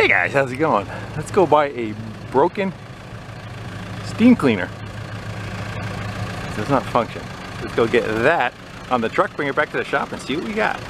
Hey guys, how's it going? Let's go buy a broken steam cleaner. It does not function. Let's go get that on the truck, bring it back to the shop and see what we got.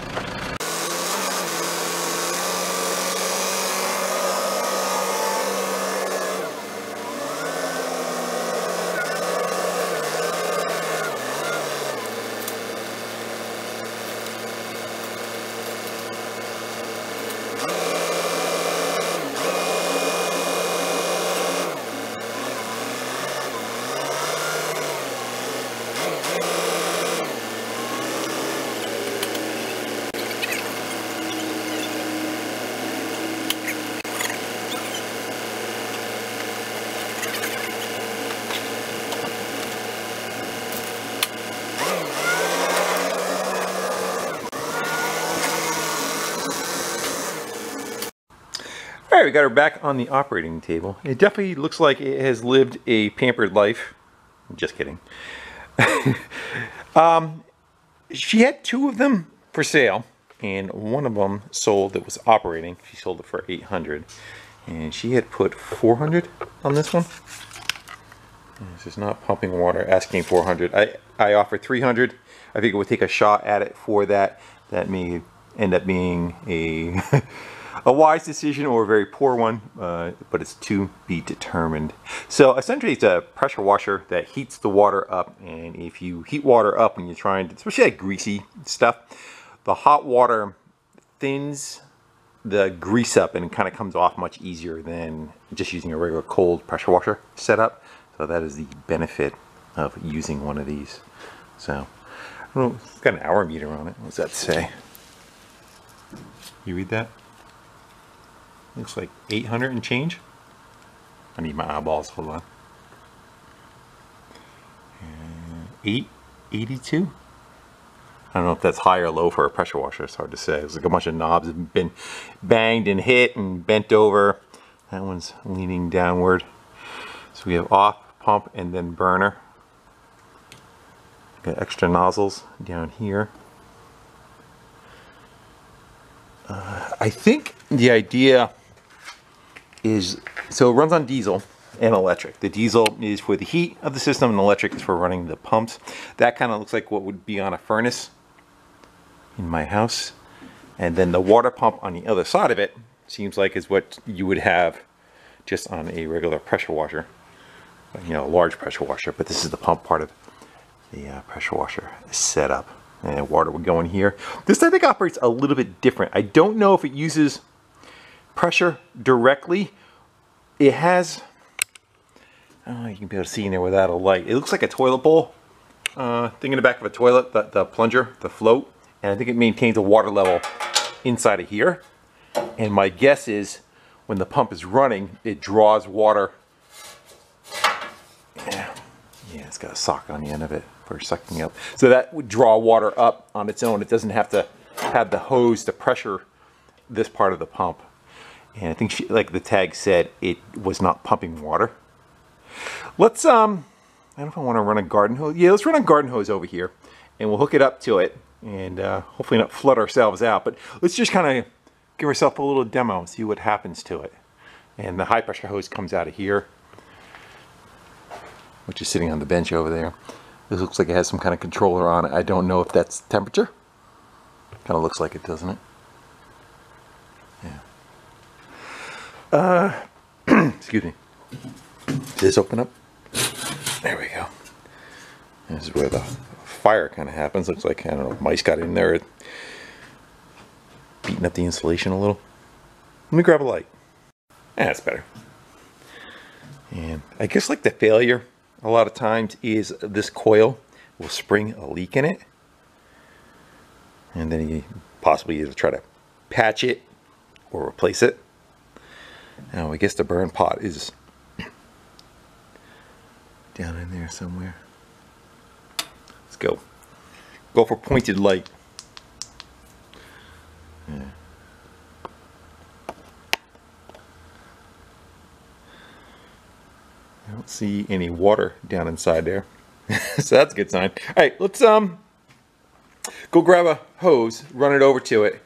All right, we got her back on the operating table. It definitely looks like it has lived a pampered life. Just kidding. She had two of them for sale, and one of them sold that was operating. She sold it for $800, and she had put $400 on this one. This is not pumping water, asking $400. I offered $300. I think it would take a shot at it for that. That may end up being a a wise decision or a very poor one, but it's to be determined. So essentially it's a pressure washer that heats the water up, and if you heat water up when you're trying to, especially like greasy stuff, the hot water thins the grease up and it kind of comes off much easier than just using a regular cold pressure washer setup. So that is the benefit of using one of these. So I don't know, it's got an hour meter on it. What does that say? You read that? Looks like 800 and change. I need my eyeballs, hold on. 882. I don't know if that's high or low for a pressure washer, it's hard to say. It's like a bunch of knobs have been banged and hit and bent over. That one's leaning downward. So we have off, pump, and then burner. Got extra nozzles down here. I think the idea is, so it runs on diesel and electric. The diesel is for the heat of the system and the electric is for running the pumps. That kind of looks like what would be on a furnace in my house. And then the water pump on the other side of it seems like is what you would have just on a regular pressure washer. You know, a large pressure washer, but this is the pump part of the pressure washer setup. And water would go in here. This I think operates a little bit different. I don't know if it uses pressure directly. It has, oh, you can be able to see in there without a light. It looks like a toilet bowl thing in the back of a toilet, the plunger, the float. And I think it maintains a water level inside of here. And my guess is when the pump is running, it draws water. Yeah, it's got a socket on the end of it for sucking up. So that would draw water up on its own. It doesn't have to have the hose to pressure this part of the pump. And I think she, like the tag said, it was not pumping water. Let's, I don't know if I want to run a garden hose. Yeah, let's run a garden hose over here and we'll hook it up to it and hopefully not flood ourselves out. But let's just kind of give ourselves a little demo and see what happens to it. And the high pressure hose comes out of here, which is sitting on the bench over there. This looks like it has some kind of controller on it. I don't know if that's temperature. Kind of looks like it, doesn't it? Yeah. Excuse me. Does this open up? There we go. This is where the fire kind of happens. Looks like, I don't know, if mice got in there, beating up the insulation a little. Let me grab a light. That's better. And I guess like the failure a lot of times is this coil will spring a leak in it, and then you possibly either try to patch it or replace it. Now I guess the burn pot is down in there somewhere. Let's go for pointed light. Yeah. I don't see any water down inside there. So that's a good sign. All right, let's go grab a hose, run it over to it,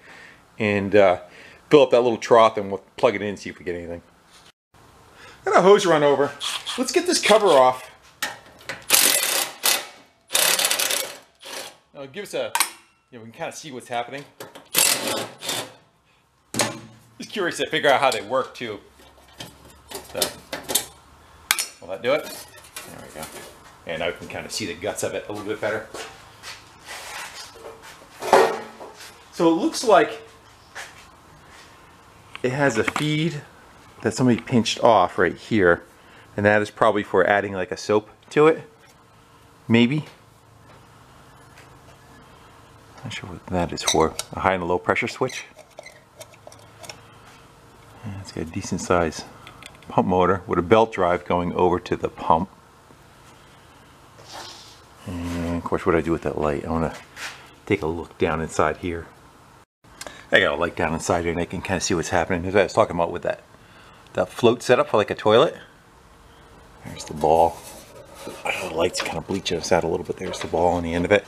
and fill up that little trough and we'll plug it in and see if we get anything. Got a hose run over. Let's get this cover off. Give us a, we can kind of see what's happening. Just curious to figure out how they work too. So, will that do it? There we go. And now we can kind of see the guts of it a little bit better. So it looks like it has a feed that somebody pinched off right here. And that is probably for adding like a soap to it. Maybe. Not sure what that is for. A high and a low pressure switch. And it's got a decent size pump motor with a belt drive going over to the pump. And of course, what do I do with that light? I want to take a look down inside here. I got a light down inside here and I can kind of see what's happening. As I was talking about with that float setup for like a toilet. There's the ball. The light's kind of bleaching us out a little bit. There's the ball on the end of it.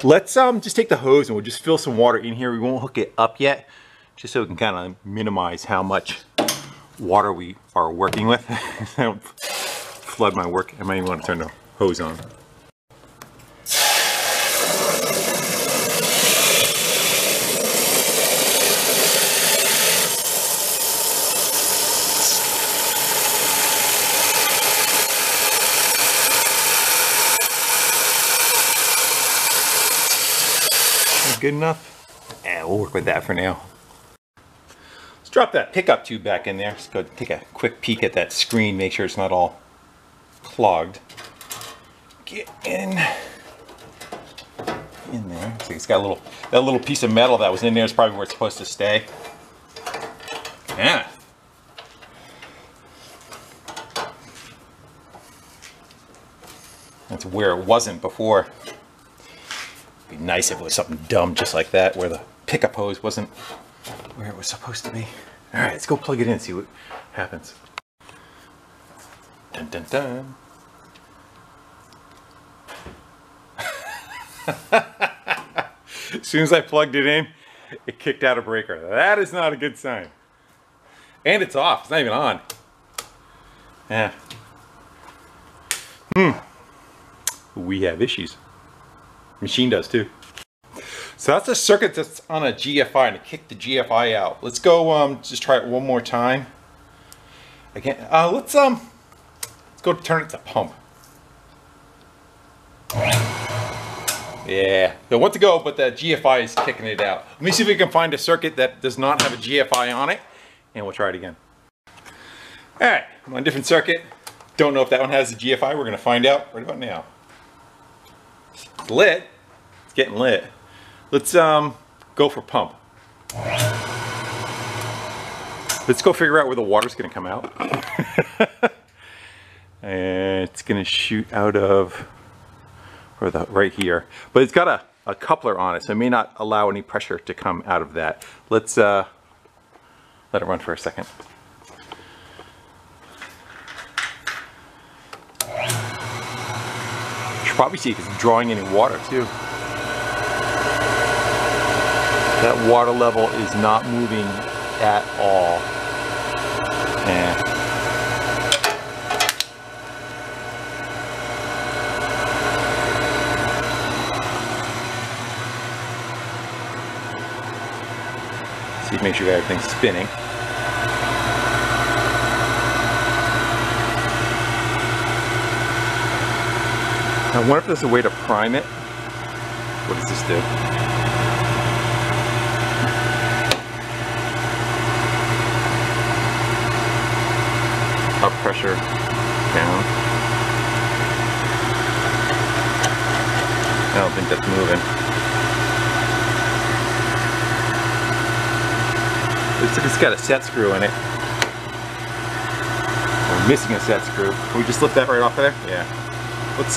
Let's just take the hose and we'll just fill some water in here. We won't hook it up yet, just so we can kind of minimize how much water we are working with. I don't flood my work. I might even want to turn the hose on. Good enough? Yeah, we'll work with that for now. Let's drop that pickup tube back in there. Let's go take a quick peek at that screen, make sure it's not all clogged. Get in there. So it's got that little piece of metal that was in there is probably where it's supposed to stay. Yeah. That's where it wasn't before. Be nice if it was something dumb just like that, where the pickup hose wasn't where it was supposed to be. All right, let's go plug it in and see what happens. Dun dun dun. As soon as I plugged it in, it kicked out a breaker. That is not a good sign. And it's off. It's not even on. Yeah. We have issues. Machine does too. So that's a circuit that's on a GFI, and to kick the GFI out. Let's go just try it one more time. Again, let's go turn it to pump. Yeah, it wants to go, but the GFI is kicking it out. Let me see if we can find a circuit that does not have a GFI on it, and we'll try it again. All right, I'm on a different circuit. Don't know if that one has a GFI. We're gonna find out right about now. It's lit. It's getting lit. Let's go for pump. Let's go figure out where the water's gonna come out. And it's gonna shoot out of, or right here. But it's got a coupler on it, so it may not allow any pressure to come out of that. Let's let it run for a second. You should probably see if it's drawing any water too. That water level is not moving at all. Yeah. See, make sure everything's spinning. I wonder if there's a way to prime it. What does this do? Up pressure, down. I don't think that's moving. Looks like it's got a set screw in it. We're missing a set screw. Can we just lift that right off of there? Yeah. Let's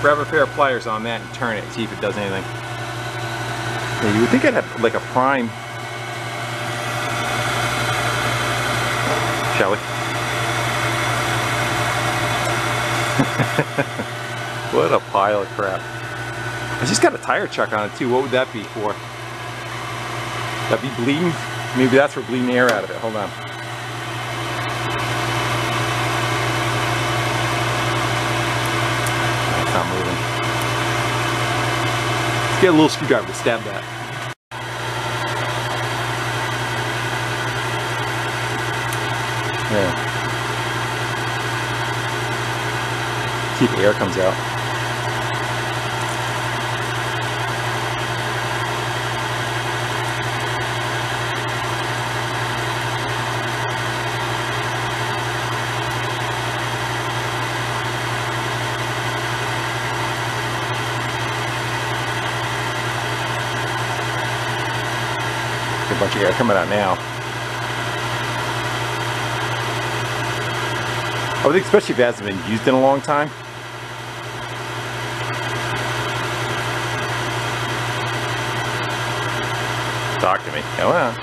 grab a pair of pliers on that and turn it and see if it does anything. Yeah, you would think I'd have like a prime. Shall we? What a pile of crap. I just got a tire chuck on it too. What would that be for? That be bleeding? Maybe that's for bleeding air out of it. Hold on. It's not moving. Let's get a little screwdriver to stab that. Yeah. See if the air comes out. A bunch of air coming out now. I would think, especially if it hasn't been used in a long time. Talk to me. Come on.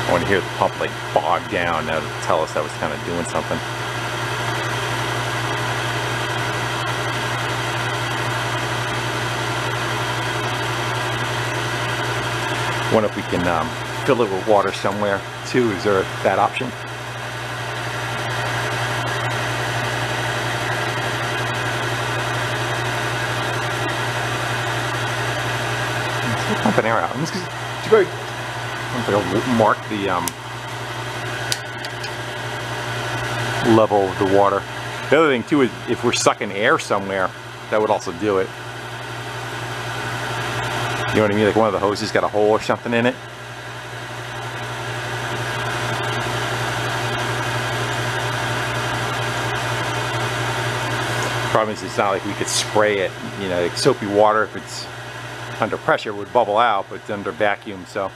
I want to hear the pump like bog down now to tell us that was kind of doing something. Wonder if we can fill it with water somewhere too. Is there that option? Let's pump an air out. I'm just gonna mark the level of the water. The other thing too is if we're sucking air somewhere, that would also do it. You know what I mean? Like one of the hoses got a hole or something in it. Problem is, it's not like we could spray it. You know, like soapy water, if it's under pressure, would bubble out, but it's under vacuum, so.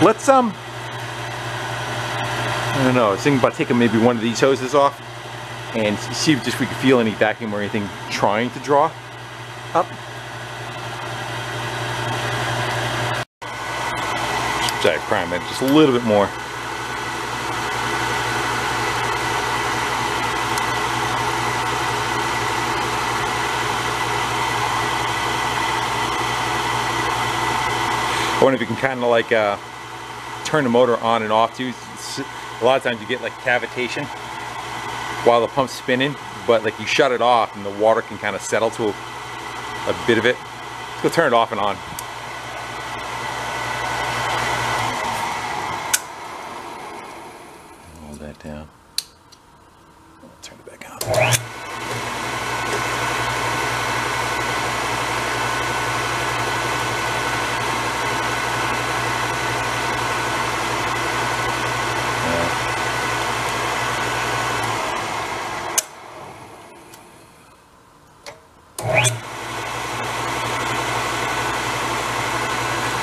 Let's I don't know, I was thinking about taking maybe one of these hoses off and see if just we could feel any vacuum or anything trying to draw up. Sorry, prime it just a little bit more. I wonder if you can kind of like turn the motor on and off too. A lot of times you get like cavitation while the pump's spinning, but like you shut it off and the water can kind of settle to a bit of it. Let's go turn it off and on. Hold that down. Turn it back on.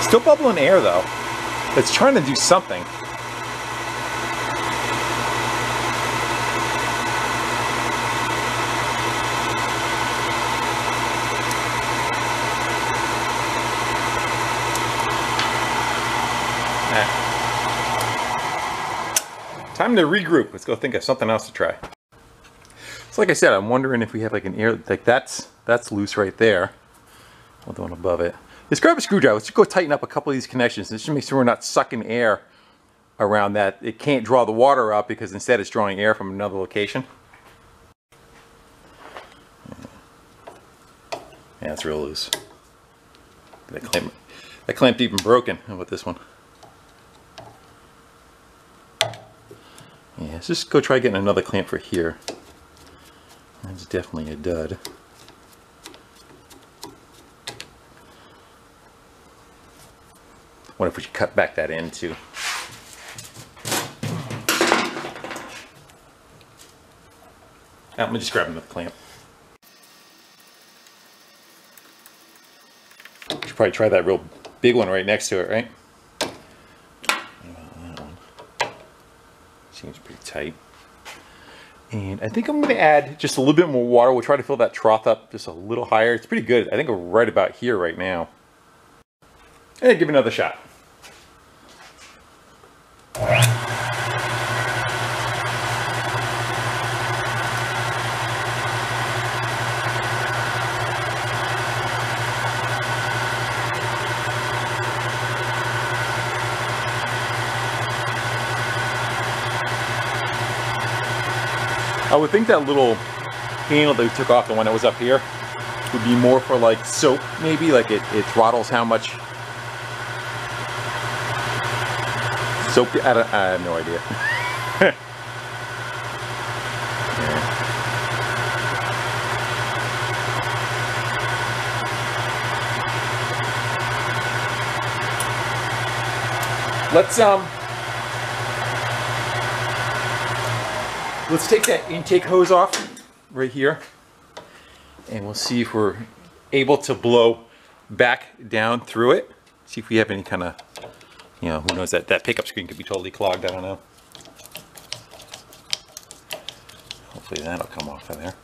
Still bubbling air though. It's trying to do something. Time to regroup. Let's go think of something else to try. So like I said, I'm wondering if we have like an air, like that's loose right there. Well, the one above it. Let's grab a screwdriver. Let's just go tighten up a couple of these connections. Just to make sure we're not sucking air around that. It can't draw the water up because instead it's drawing air from another location. Yeah, it's real loose. That clamp's even broken. How about this one? Yeah, let's just go try getting another clamp for here. That's definitely a dud. What if we should cut back that end too? I'm just grabbing the clamp. Should probably try that real big one right next to it, right? That one seems pretty tight. And I think I'm going to add just a little bit more water. We'll try to fill that trough up just a little higher. It's pretty good. I think we're right about here right now. And give it another shot. I would think that little handle that we took off, the one that was up here, would be more for like soap, maybe, like it throttles how much soap. I have no idea. Let's take that intake hose off right here, and we'll see if we're able to blow back down through it. See if we have any kind of, you know, who knows, that pickup screen could be totally clogged, I don't know. Hopefully that'll come off of there.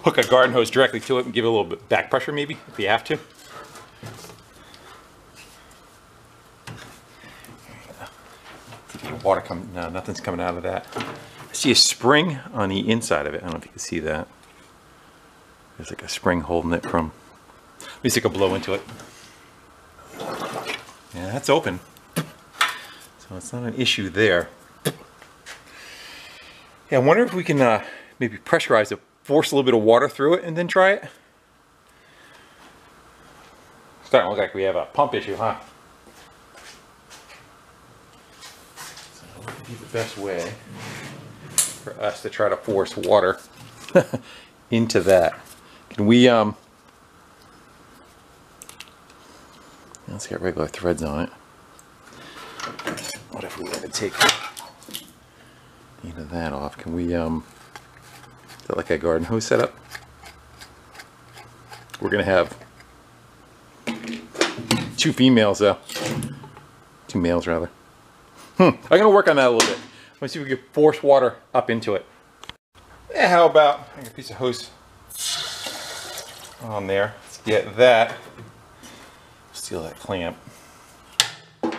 Hook a garden hose directly to it and give it a little bit back pressure maybe, if you have to. Water come, no, nothing's coming out of that. I see a spring on the inside of it. I don't know if you can see that. There's like a spring holding it from, at least I could blow into it. Yeah, that's open. So it's not an issue there. Yeah, I wonder if we can maybe pressurize it, force a little bit of water through it and then try it. Starting to look like we have a pump issue, huh? Be the best way for us to try to force water into that. Can we let's get regular threads on it. What if we were to take that off? Can we is that like a garden hose setup? We're gonna have two females though. Two males rather. I'm gonna work on that a little bit. Let's see if we can force water up into it. Yeah, how about a piece of hose on there? Let's get that. Steal that clamp. Let's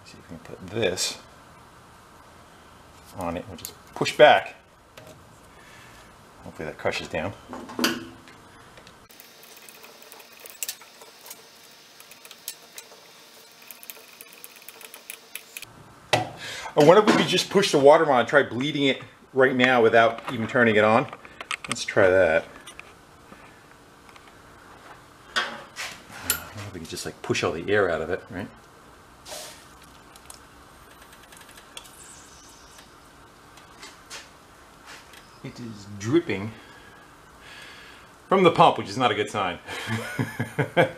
see if we can put this on it. We'll just push back. Hopefully that crushes down. I wonder if we could just push the water on and try bleeding it right now without even turning it on. Let's try that. I wonder if we could just like push all the air out of it, right? It is dripping from the pump, which is not a good sign. I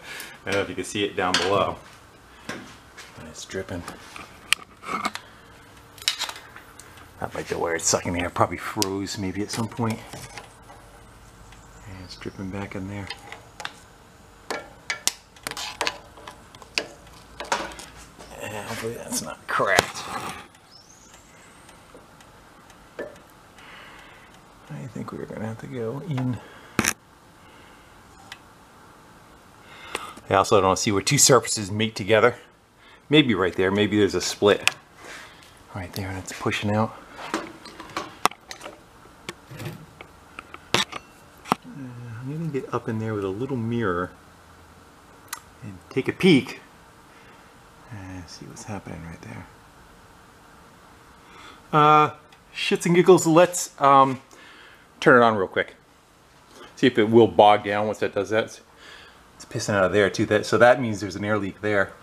don't know if you can see it down below. It's dripping. That might be where it's sucking air. Probably froze maybe at some point. And it's dripping back in there. And hopefully that's not cracked. I think we're going to have to go in. I also don't see where two surfaces meet together. Maybe right there. Maybe there's a split right there and it's pushing out. I'm going to get up in there with a little mirror and take a peek and see what's happening right there. Shits and giggles, let's turn it on real quick. See if it will bog down once that does that. It's pissing out of there too. So that means there's an air leak there.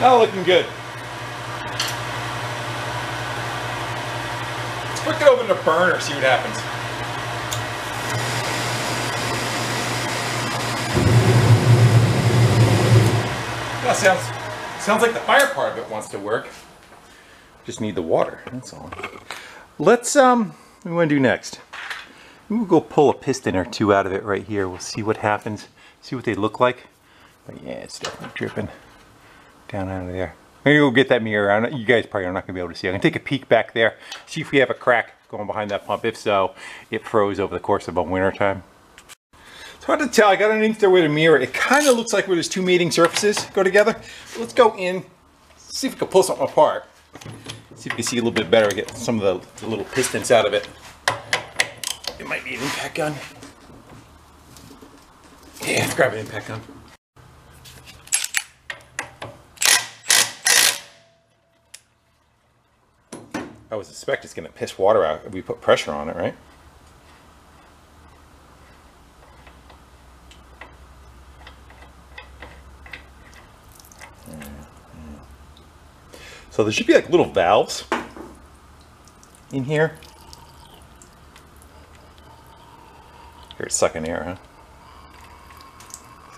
Not looking good. Let's quick it over to burner, see what happens. Well, sounds like the fire part of it wants to work. Just need the water, that's all. Let's, what do we want to do next? We'll go pull a piston or two out of it right here. We'll see what happens, see what they look like. But yeah, it's definitely dripping down out of there. Maybe we'll get that mirror. You guys probably are not going to be able to see. I can take a peek back there, see if we have a crack going behind that pump. If so, it froze over the course of a winter time. It's hard to tell. I got underneath there with a mirror. It kind of looks like where there's two mating surfaces go together. Let's go in, see if we can pull something apart. See if we can see a little bit better, get some of the little pistons out of it. It might be an impact gun. Yeah, let's grab an impact gun. I would suspect it's going to piss water out if we put pressure on it, right? So there should be like little valves in here. Here it's sucking air, huh?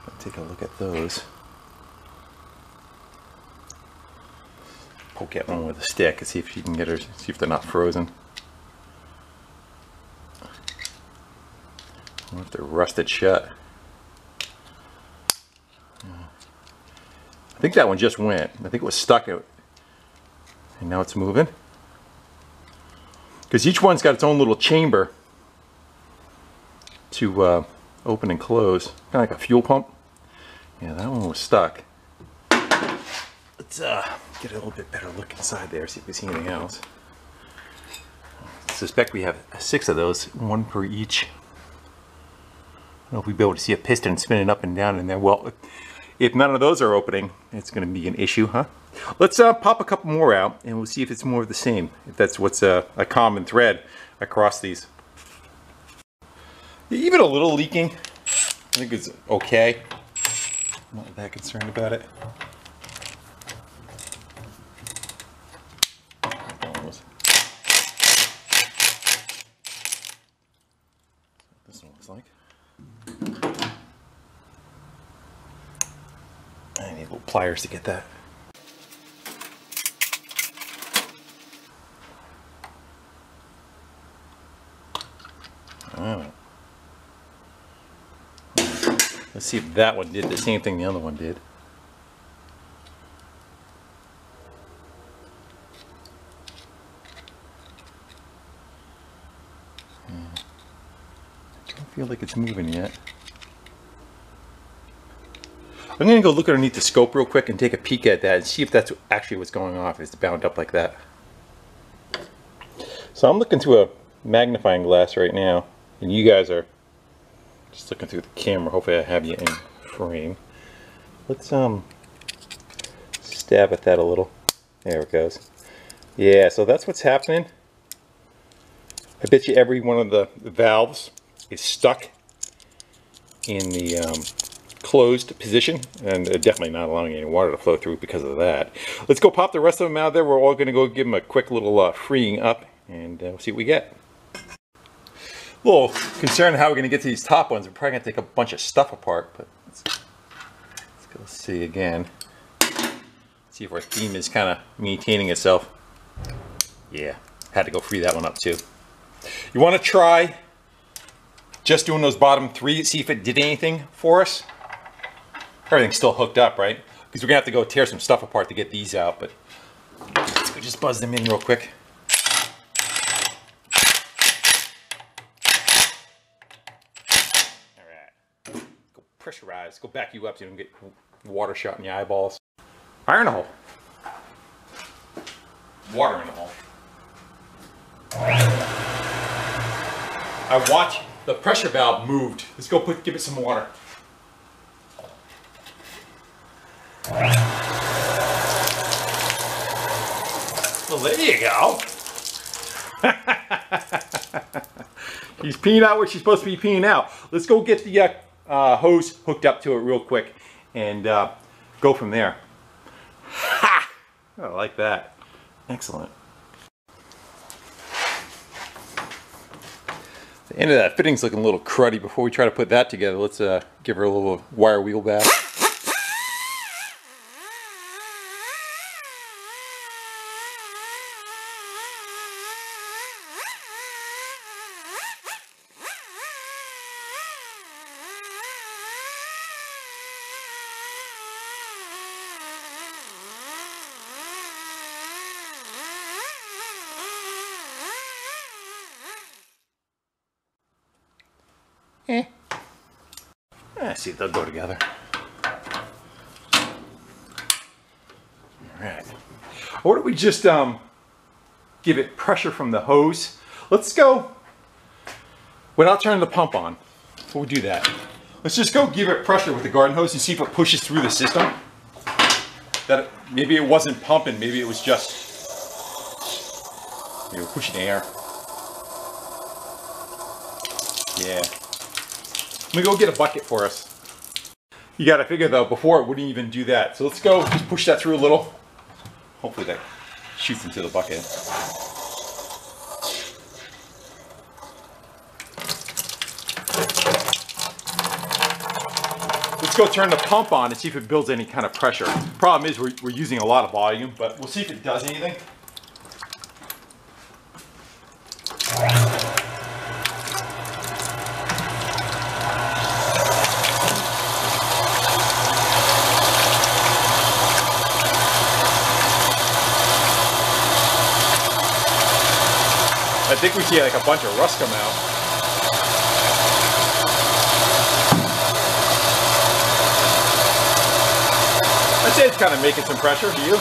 Let's take a look at those. Poke at one with a stick and see if you can get her, see if they're not frozen. Or if they're rusted shut. I think that one just went. I think it was stuck out. And now it's moving. Because each one's got its own little chamber to open and close. Kind of like a fuel pump. Yeah, that one was stuck. Let's get a little bit better look inside there, see if we see anything else. I suspect we have 6 of those, one per each. I don't know if we'll be able to see a piston spinning up and down in there. Well, if none of those are opening, it's going to be an issue, huh? Let's pop a couple more out and we'll see if it's more of the same, if that's what's a common thread across these. Even a little leaking, I think it's okay. I'm not that concerned about it. This one looks like. I need little pliers to get that. Oh. Let's see if that one did the same thing the other one did. I don't feel like it's moving yet. I'm going to go look underneath the scope real quick and take a peek at that and see if that's actually what's going off. It's bound up like that. So I'm looking through a magnifying glass right now, and you guys are just looking through the camera. Hopefully I have you in frame. Let's stab at that a little. There it goes. Yeah, so that's what's happening. I bet you every one of the valves is stuck in the closed position, and they're definitely not allowing any water to flow through because of that. Let's go pop the rest of them out there. We're all going to go give them a quick little freeing up, and we'll see what we get. A little concerned how we're going to get to these top ones. We're probably going to take a bunch of stuff apart, but let's go see again. See if our theme is kind of maintaining itself. Yeah, had to go free that one up too. You want to try just doing those bottom 3, see if it did anything for us. Everything's still hooked up, right? Because we're going to have to go tear some stuff apart to get these out, but let's go just buzz them in real quick. Pressurize, go back you up so you don't get water shot in your eyeballs. Iron hole. Water in the hole. I watch the pressure valve moved. Let's go give it some water. Well, there you go. She's peeing out what she's supposed to be peeing out. Let's go get the hose hooked up to it real quick and go from there. Ha! I like that. Excellent. The end of that fitting's looking a little cruddy. Before we try to put that together, let's give her a little wire wheel back. I see if they'll go together. Alright. Or do we just give it pressure from the hose? Let's go, without turning the pump on, before we do that, let's just go give it pressure with the garden hose and see if it pushes through the system. Maybe it wasn't pumping, maybe it was just, we're pushing air. Yeah. Let me go get a bucket for us. You gotta figure though, before it wouldn't even do that. So let's go just push that through a little. Hopefully that shoots into the bucket. Let's go turn the pump on and see if it builds any kind of pressure. Problem is we're using a lot of volume, but we'll see if it does anything. I think we see like a bunch of rust come out. I'd say it's kind of making some pressure. Do you?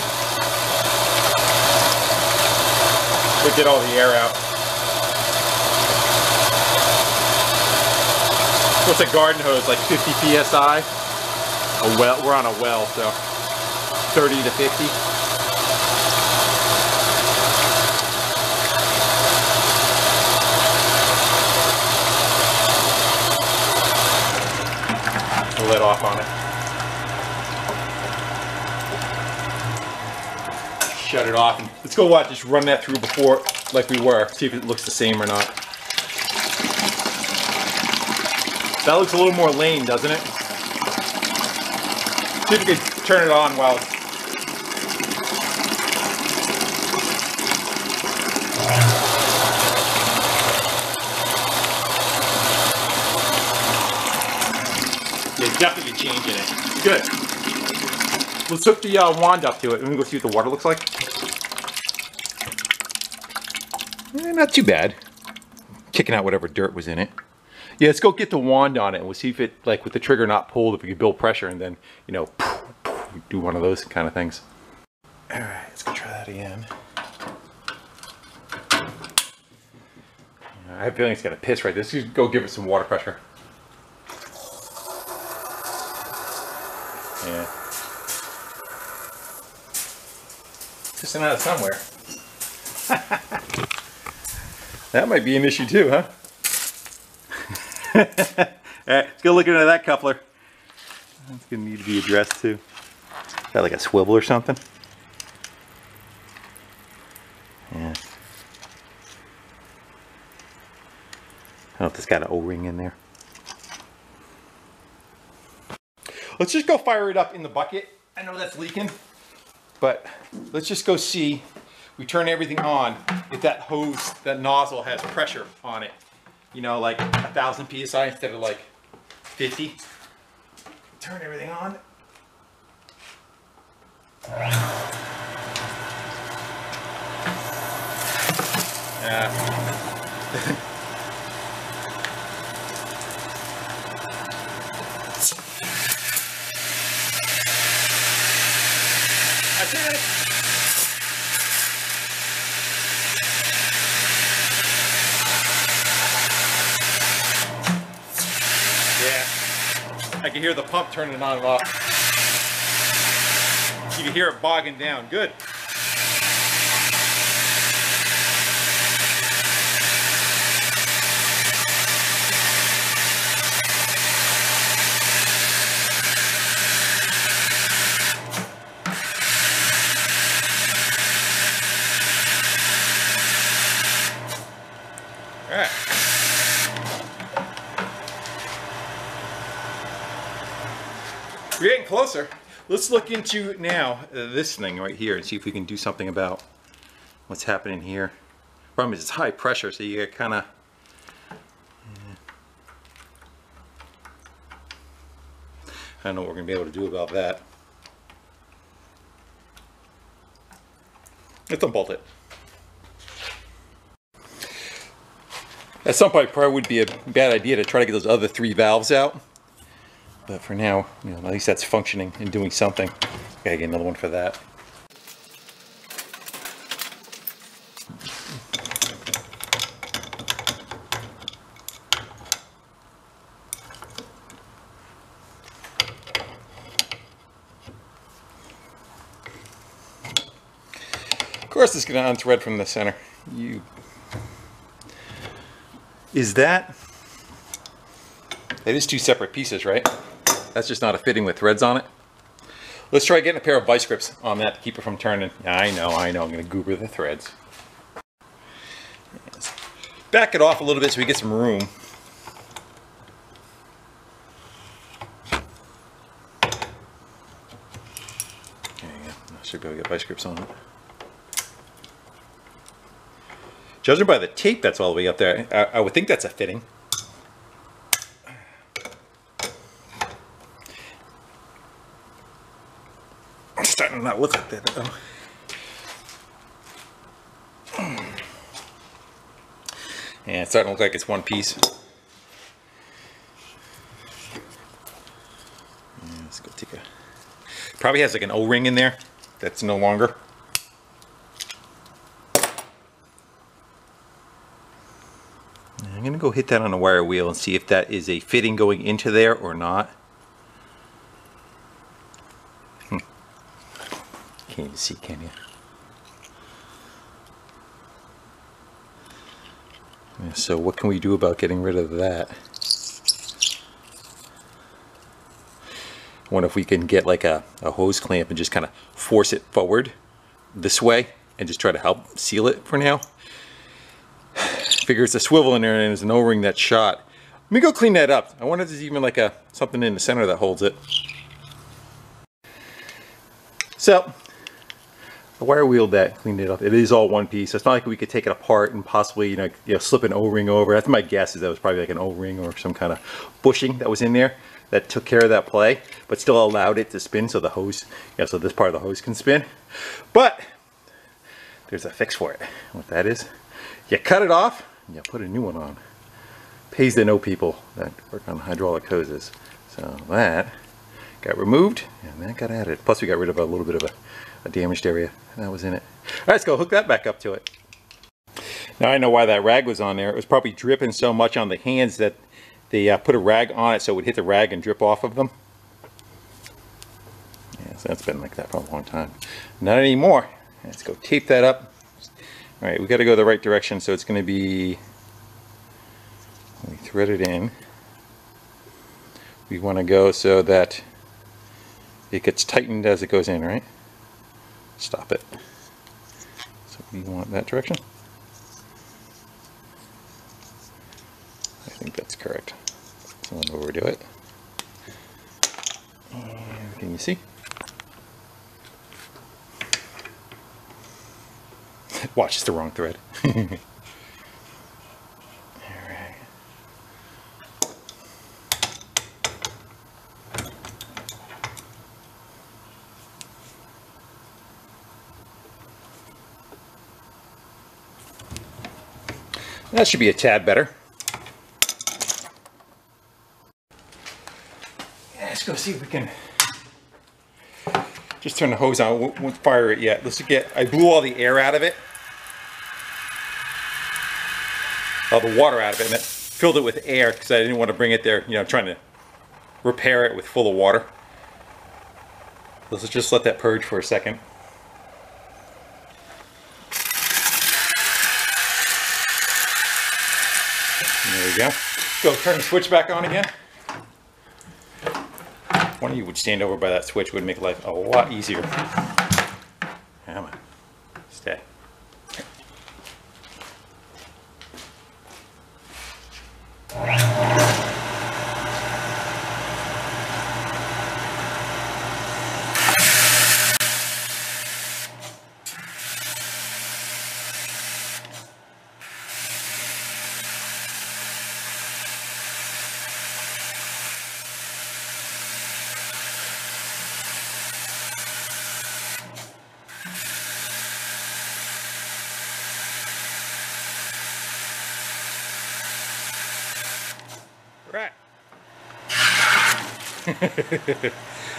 We'll get all the air out. What's a garden hose, like 50 psi? A well, we're on a well, so 30 to 50. Let off on it. Shut it off and let's go watch, just run that through before like we were, see if it looks the same or not. That looks a little more lame, doesn't it? See if we can turn it on while it's... Yeah, definitely changing it. Good. Let's hook the wand up to it. Let me go see what the water looks like. Not too bad. Kicking out whatever dirt was in it. Yeah, let's go get the wand on it and we'll see if it, like with the trigger not pulled, if we can build pressure and then, you know, do one of those kind of things. All right, let's go try that again. I have a feeling it's gonna piss right there. Let's just go give it some water pressure. Yeah. Pissing out of somewhere. That might be an issue too, huh? Alright, let's go look into that coupler. That's gonna need to be addressed too. Got like a swivel or something? Yeah. I don't know if it's got an O-ring in there. Let's just go fire it up in the bucket. I know that's leaking, but let's just go see. We turn everything on if that hose, that nozzle has pressure on it. You know, like 1,000 psi instead of like 50. Turn everything on. I did it. I can hear the pump turning on and off. You can hear it bogging down. Good. All right. We're getting closer. Let's look into now this thing right here and see if we can do something about what's happening here. Problem is it's high pressure, so you get kind of... I don't know what we're going to be able to do about that. Let's unbolt it. At some point, it probably would be a bad idea to try to get those other 3 valves out. But for now, you know, at least that's functioning and doing something. Gotta get another one for that. Of course it's going to unthread from the center. That is two separate pieces, right? That's just not a fitting with threads on it. Let's try getting a pair of vice grips on that to keep it from turning. I know, I'm going to goober the threads. Back it off a little bit so we get some room. There you go. I should be able to get vice grips on it. Judging by the tape that's all the way up there, I would think that's a fitting. I'm starting to not look like that though. Yeah, it's starting to look like it's one piece. Yeah, let's go take a... Probably has like an O-ring in there that's no longer. I'm going to go hit that on a wire wheel and see if that is a fitting going into there or not. Can't even see, can you? Yeah, so what can we do about getting rid of that? I wonder if we can get like a hose clamp and just kind of force it forward this way and just try to help seal it for now. Figure it's a swivel in there and there's an O-ring that's shot. Let me go clean that up. I wonder if there's even like something in the center that holds it. So I wire wheeled that, cleaned it up. It is all one piece. So it's not like we could take it apart and possibly, you know, slip an O-ring over. That's my guess, is that was probably like an O-ring or some kind of bushing that was in there that took care of that play, but still allowed it to spin so the hose, so this part of the hose can spin. But there's a fix for it. What that is, you cut it off and you put a new one on. Pays to know people that work on hydraulic hoses. So that got removed and that got added. Plus we got rid of a little bit of a damaged area that was in it. All right, let's go hook that back up to it. Now I know why that rag was on there. It was probably dripping so much on the hands that they put a rag on it so it would hit the rag and drip off of them. Yeah, so that's been like that for a long time. Not anymore. Let's go tape that up. All right, we got to go the right direction, so it's going to be, we thread it in. We want to go so that it gets tightened as it goes in, right? Stop it. So we want that direction. I think that's correct. So I'll overdo it. And can you see? Watch, it's the wrong thread. Alright. That should be a tad better. Let's go see if we can just turn the hose on. We won't fire it yet. Let's get, I blew all the air out of it. All the water out of it, and it filled it with air because I didn't want to bring it there, trying to repair it with full of water. Let's just let that purge for a second. There we go. Go turn the switch back on again. One of you would stand over by that switch, it would make life a lot easier. Come on, stay.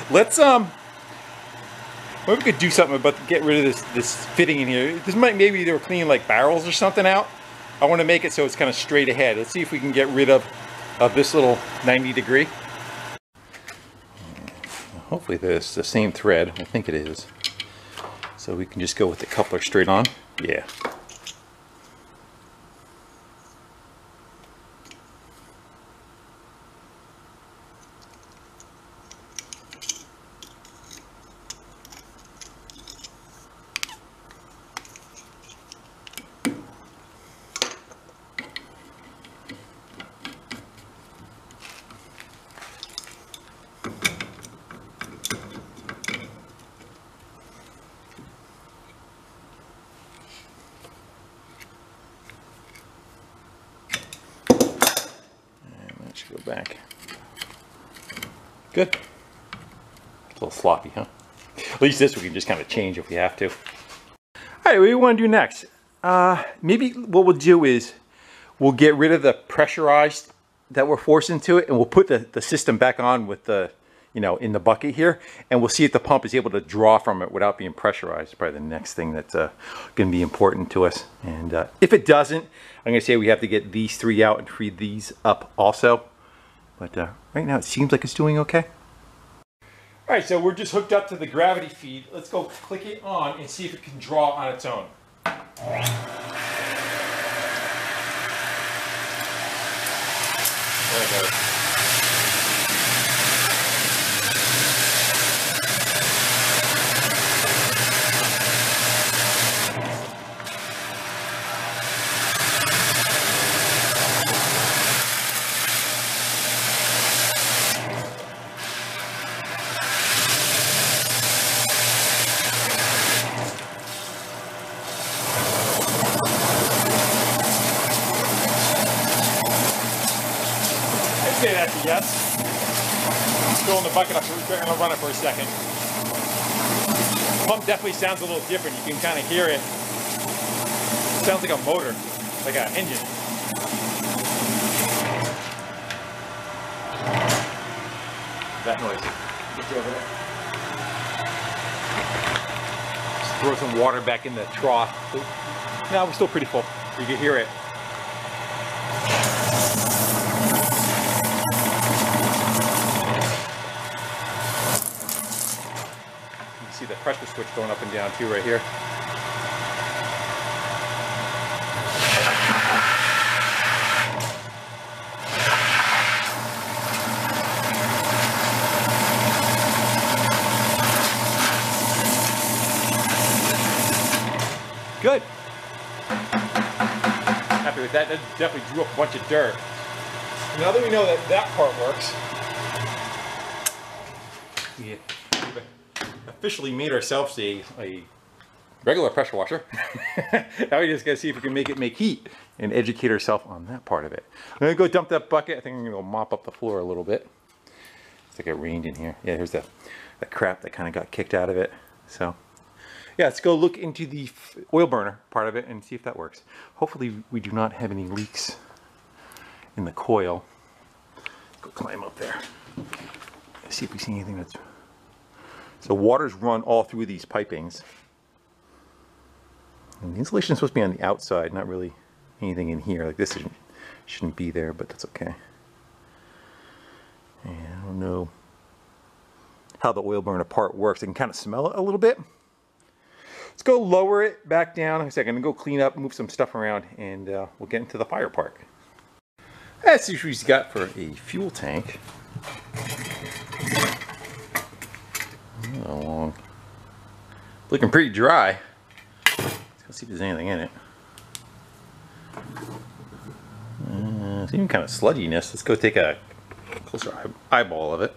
Let's maybe we could do something about get rid of this fitting in here. This might, maybe they were cleaning like barrels or something out. I want to make it so it's kind of straight ahead. Let's see if we can get rid of this little 90 degree. Hopefully this is the same thread. I think it is. So we can just go with the coupler straight on. Yeah. Go back. Good. A little sloppy, huh? At least this we can just kind of change if we have to. All right, what do you want to do next? Maybe what we'll do is we'll get rid of the pressurized that we're forced into it, and we'll put the system back on with the, you know, in the bucket here, and we'll see if the pump is able to draw from it without being pressurized. Probably the next thing that's going to be important to us. And if it doesn't, I'm going to say we have to get these three out and free these up also. But right now it seems like it's doing okay. All right, so we're just hooked up to the gravity feed. Let's go click it on and see if it can draw on its own. There it goes. Say that's a yes. Fill in the bucket up. We're going to run it for a second. The pump definitely sounds a little different. You can kind of hear it. It sounds like a motor, like an engine. That noise. Get you over there. Just throw some water back in the trough. Now we're still pretty full. You can hear it. See the pressure switch going up and down too right here. Good. Happy with that. That definitely drew up a bunch of dirt. Now that we know that that part works, yeah. Officially made ourselves a regular pressure washer. Now we just gotta see if we can make it make heat and educate ourselves on that part of it. I'm gonna go dump that bucket. I think I'm gonna go mop up the floor a little bit. It's like it rained in here. Yeah, here's the crap that kind of got kicked out of it. So yeah, let's go look into the oil burner part of it and see if that works. Hopefully we do not have any leaks in the coil. Go climb up there. Let's see if we see anything that's... So water's run all through these pipings. And the insulation is supposed to be on the outside, not really anything in here. Like this shouldn't be there, but that's okay. And I don't know how the oil burner part works. I can kind of smell it a little bit. Let's go lower it back down. Like I said, I'm gonna go clean up, move some stuff around, and we'll get into the fire part. Let's see what we've got for a fuel tank. Long. Looking pretty dry. Let's go see if there's anything in it. It's even kind of sludginess. Let's go take a closer eyeball of it.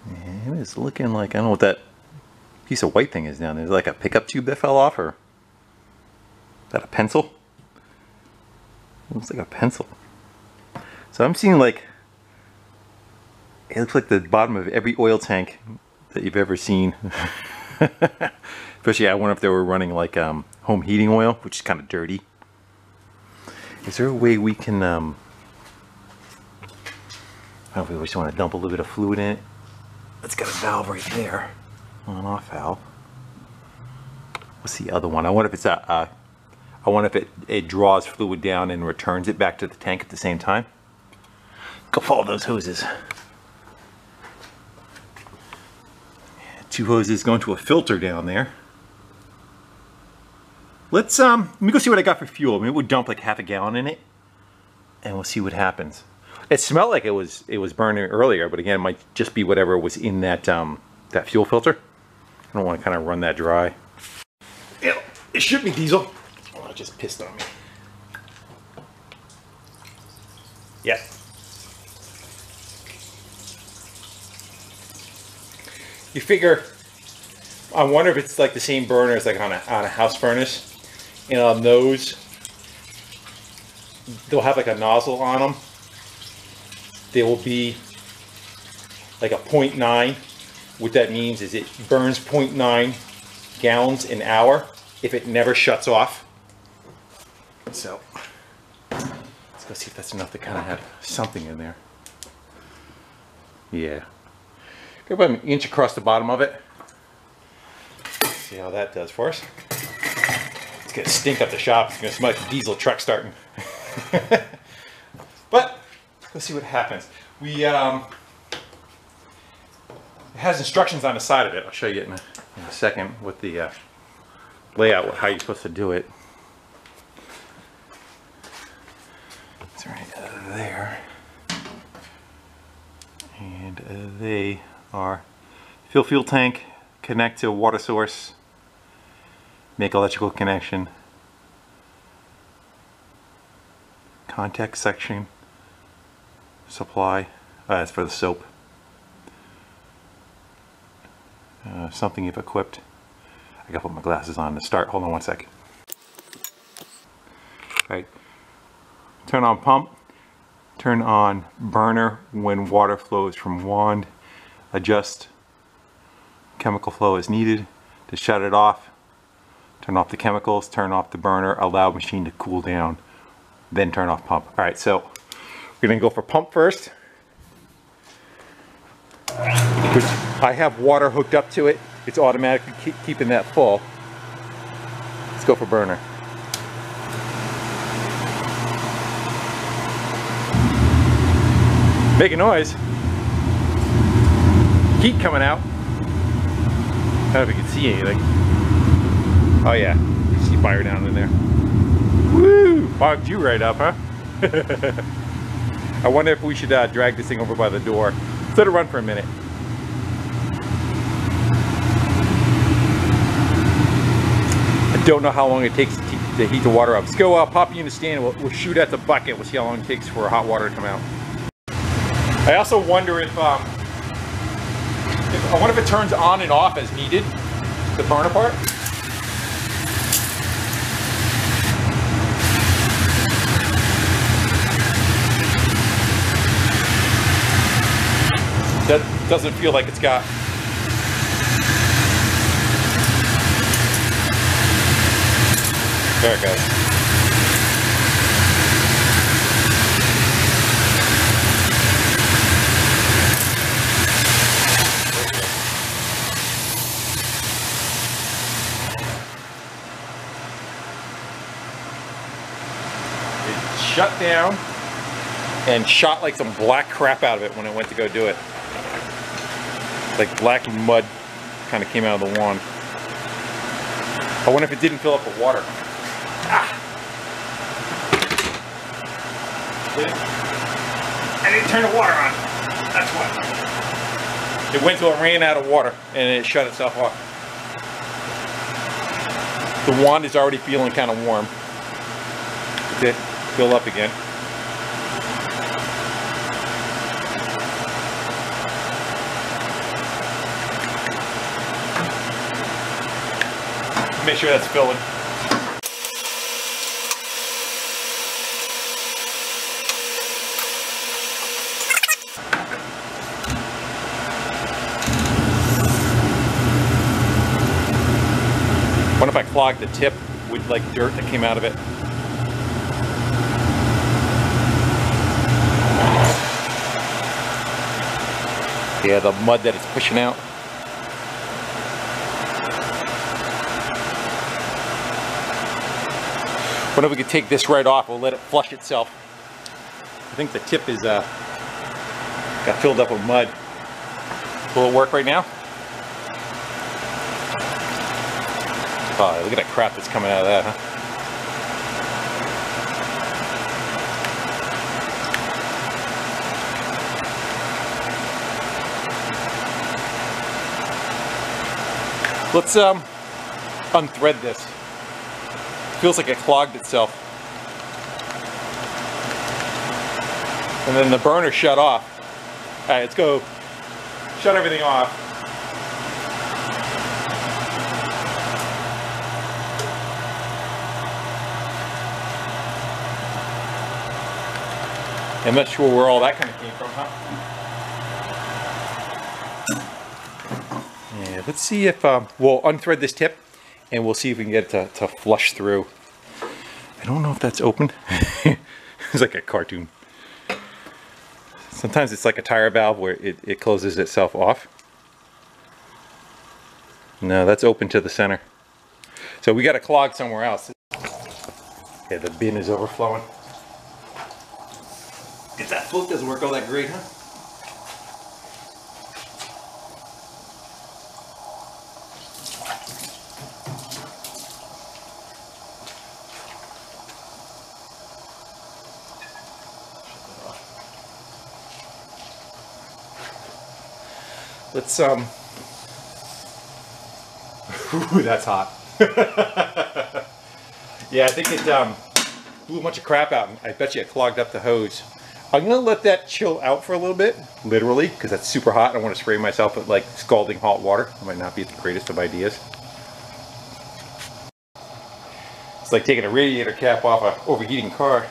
And it's looking like, I don't know what that piece of white thing is down there. Is it like a pickup tube that fell off, or is that a pencil? It looks like a pencil. So I'm seeing like, it looks like the bottom of every oil tank that you've ever seen. Especially I wonder if they were running like home heating oil, which is kind of dirty. Is there a way we can I don't know if we just want to dump a little bit of fluid in it. It's got a valve right there, on-off valve. What's the other one? I wonder if it's I wonder if it draws fluid down and returns it back to the tank at the same time. Go follow those hoses. Two hoses going to a filter down there. Let's let me go see what I got for fuel. Maybe we'll dump like half a gallon in it, and we'll see what happens. It smelled like it was burning earlier, but again, it might just be whatever was in that that fuel filter. I don't want to kind of run that dry. Yeah, it should be diesel. Oh, it just pissed on me. Yeah. You figure, I wonder if it's like the same burner as like on a house furnace. And on those, they'll have like a nozzle on them. There will be like a 0.9. What that means is it burns 0.9 gallons an hour if it never shuts off. So let's go see if that's enough to kind of have something in there. Yeah. Go about an inch across the bottom of it. See how that does for us. It's gonna stink up the shop. It's gonna smell like a diesel truck starting. But let's see what happens. We it has instructions on the side of it. I'll show you in a second with the layout, how you're supposed to do it. It's right there, and they are fill fuel tank, connect to a water source, make electrical connection, contact section, supply, that's for the soap, something if equipped. I gotta put my glasses on to start. Hold on one second. Alright, turn on pump, turn on burner when water flows from wand, adjust chemical flow as needed to shut it off, turn off the chemicals, turn off the burner, allow machine to cool down, then turn off pump. Alright, so we're going to go for pump first. I have water hooked up to it. It's automatically keeping that full. Let's go for burner. Make a noise. Heat coming out. I don't know if you can see anything. Oh yeah, you see fire down in there. Woo! Fogged you right up, huh? I wonder if we should drag this thing over by the door. Let it run for a minute. I don't know how long it takes to heat the water up. Let's go pop you in the stand. We'll shoot at the bucket. We'll see how long it takes for hot water to come out. I also wonder if I wonder if it turns on and off as needed, the burner part. That doesn't feel like it's got. There it goes. It shut down and shot like some black crap out of it when it went to go do it. Like black mud kind of came out of the wand. I wonder if it didn't fill up with water. Ah! I didn't turn the water on. That's why. It went till it ran out of water and it shut itself off. The wand is already feeling kind of warm. It fill up again. Make sure that's filling. What if I clogged the tip with like dirt that came out of it? Yeah, the mud that it's pushing out. What if we could take this right off? We'll let it flush itself. I think the tip is got filled up with mud. Will it work right now? Oh, look at that crap that's coming out of that, huh? Let's unthread this. Feels like it clogged itself. And then the burner shut off. All right, let's go shut everything off. I'm not sure where all that kind of came from, huh? Yeah, let's see if we'll unthread this tip and we'll see if we can get it to flush through. I don't know if that's open. It's like a cartoon. Sometimes it's like a tire valve where it closes itself off. No, that's open to the center. So we got to clog somewhere else. Yeah, the bin is overflowing. If that float doesn't work all that great, huh? Let's ooh, that's hot. Yeah, I think it blew a bunch of crap out, and I bet you it clogged up the hose. I'm gonna let that chill out for a little bit, literally, because that's super hot. I don't want to spray myself with like scalding hot water. That might not be the greatest of ideas. It's like taking a radiator cap off an overheating car.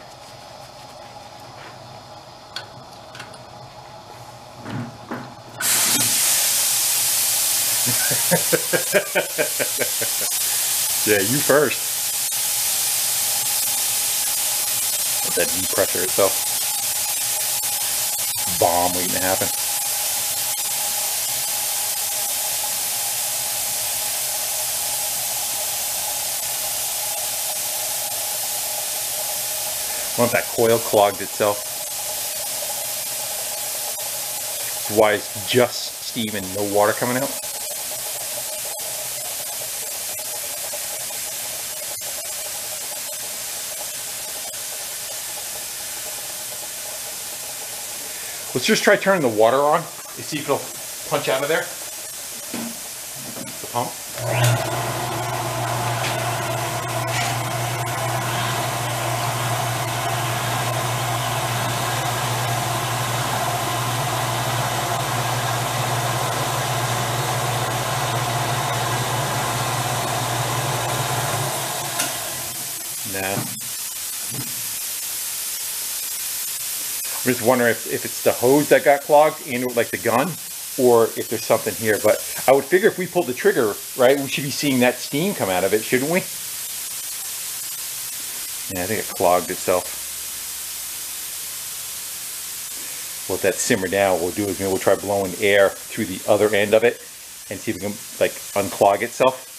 Yeah, you first. Let that depressure itself. Bomb waiting to happen. What if that coil clogged itself? That's why it's just steam and no water coming out. Let's just try turning the water on and see if it'll punch out of there. The pump. Nah. I'm just wondering if it's the hose that got clogged and like the gun, or if there's something here. But I would figure if we pulled the trigger, right, we should be seeing that steam come out of it, shouldn't we? Yeah, I think it clogged itself. Let that simmer down. What we'll do is maybe we'll try blowing air through the other end of it and see if we can like unclog itself.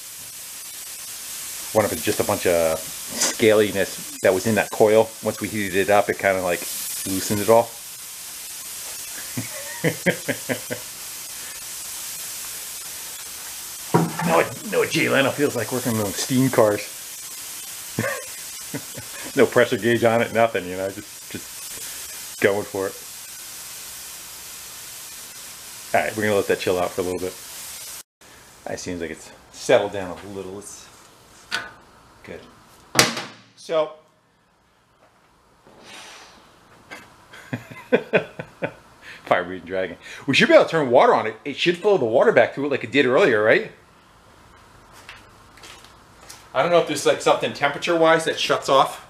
I wonder if it's just a bunch of scaliness that was in that coil. Once we heated it up, it kind of like loosened it all. No, Jay Leno feels like working on steam cars. No pressure gauge on it, nothing, you know, just going for it. All right, we're gonna let that chill out for a little bit. It seems like it's settled down a little. It's good. So. Fire breathing dragon. We should be able to turn water on it. It should flow the water back through it like it did earlier, right? I don't know if there's like something temperature wise that shuts off.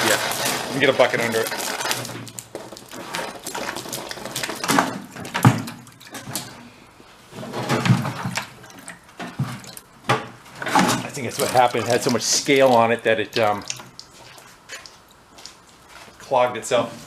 Yeah, let me get a bucket under it. think that's what happened. It had so much scale on it that it clogged itself.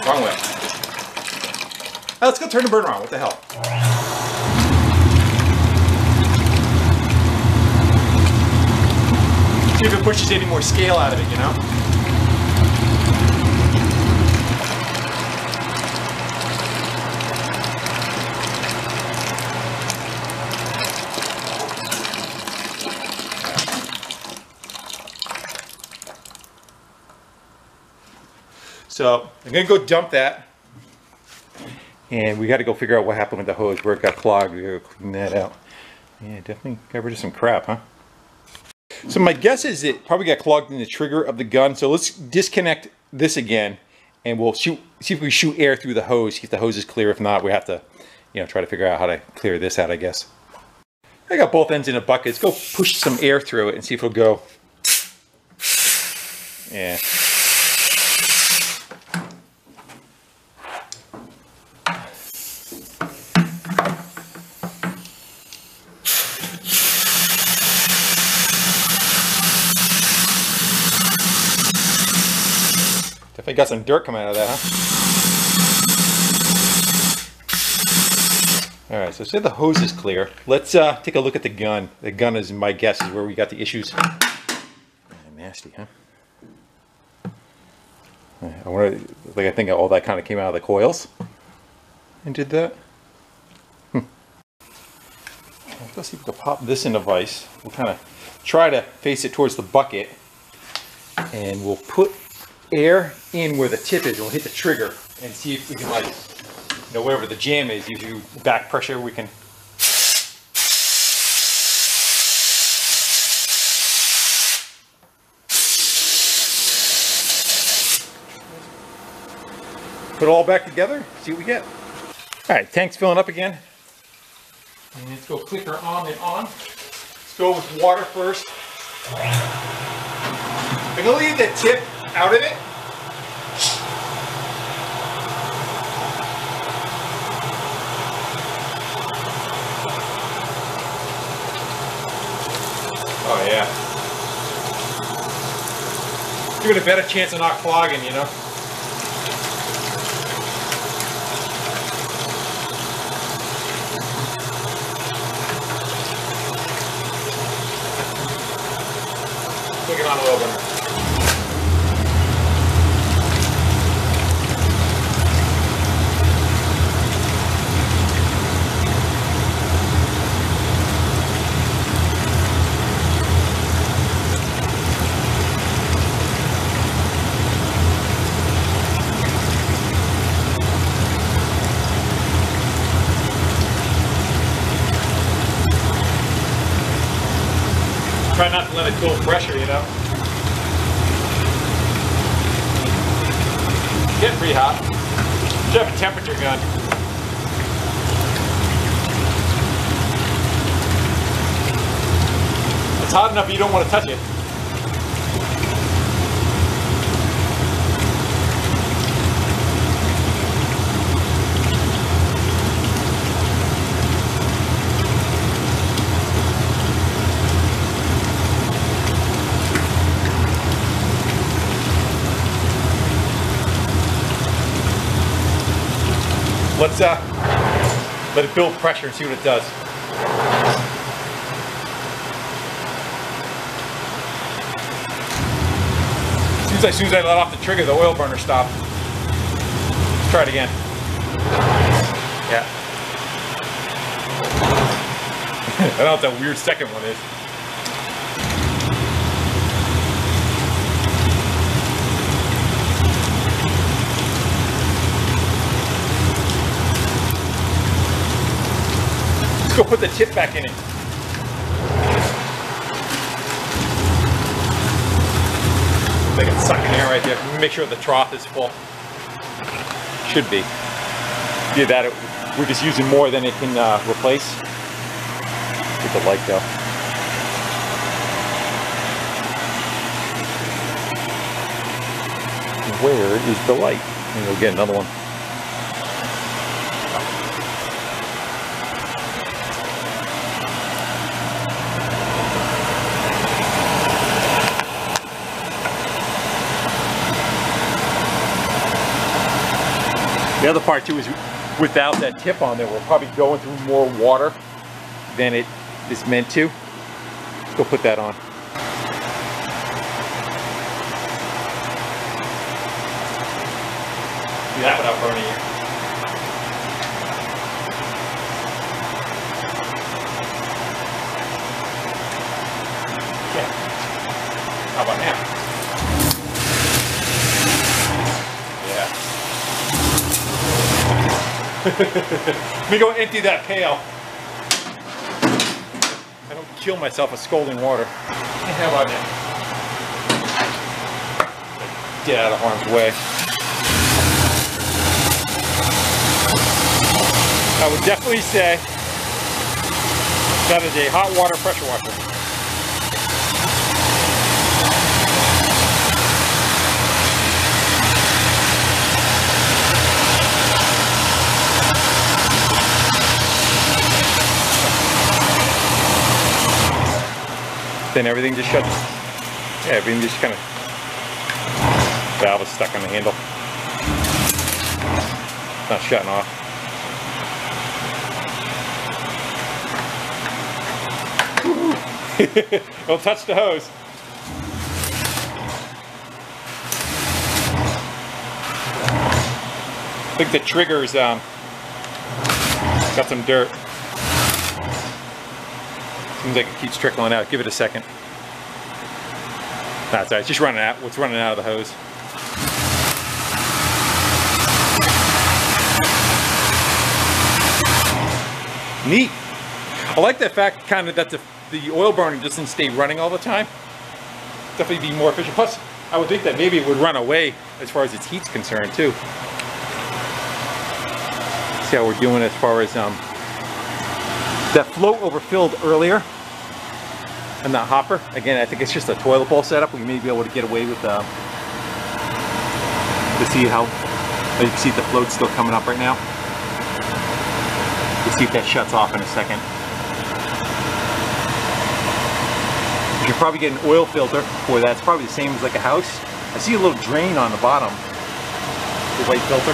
Wrong way. Let's go turn the burner on. What the hell? See if it pushes any more scale out of it, you know? So I'm gonna go dump that, and we got to go figure out what happened with the hose, where it got clogged. We gotta clean that out. Yeah, definitely got rid of some crap, huh? So my guess is it probably got clogged in the trigger of the gun. So let's disconnect this again, and we'll see if we shoot air through the hose. See if the hose is clear. If not, we have to, try to figure out how to clear this out, I guess. I got both ends in a bucket. Let's go push some air through it and see if it'll go. Yeah. Definitely got some dirt coming out of that, huh? Alright, so say the hose is clear. Let's take a look at the gun. The gun is, my guess, is where we got the issues. Nasty, huh? I think all that kind of came out of the coils and did that. Let's see if we can pop this in a vise. We'll kind of try to face it towards the bucket, and we'll put air in where the tip is. We'll hit the trigger and see if we can, like, wherever the jam is, use you back pressure, we can. Put it all back together, see what we get. All right, tank's filling up again. And let's go clicker on and on. Let's go with water first. I'm gonna leave the tip out of it. Oh yeah. Give it a better chance of not clogging, you know. Click it on a little bit. Try not to let it build pressure, you know. Getting pretty hot. Should have a temperature gun. It's hot enough you don't want to touch it. Let's let it build pressure and see what it does. As soon as I let off the trigger, the oil burner stopped. Let's try it again. Yeah. I don't know what that weird second one is. Let's go put the tip back in it. Make it suck in air right there. Make sure the trough is full. Should be. Do that. we're just using more than it can replace. Get the light though. Where is the light? And we'll get another one. The other part too is without that tip on there, we're probably going through more water than it is meant to. Let's go put that on. Do that without burning it. Okay. How about now? Let me go empty that pail. I don't kill myself with scalding water. And how about now? Get out of harm's way. I would definitely say that is a hot water pressure washer. Then everything just shuts. Yeah, everything just kind of, valve is stuck on the handle. It's not shutting off. Don't touch the hose. I think the trigger's got some dirt. Seems like it keeps trickling out. Give it a second. That's all right. It's just running out. What's running out of the hose? Neat. I like that fact, kind of, that the oil burner doesn't stay running all the time. Definitely be more efficient. Plus, I would think that maybe it would run away as far as its heat's concerned too. See how we're doing as far as that float overfilled earlier. And that hopper, again, I think it's just a toilet bowl setup. We may be able to get away with to see how you can see the float's still coming up right now. Let's see if that shuts off in a second. You should probably get an oil filter for that. It's probably the same as like a house. I see a little drain on the bottom, the white filter.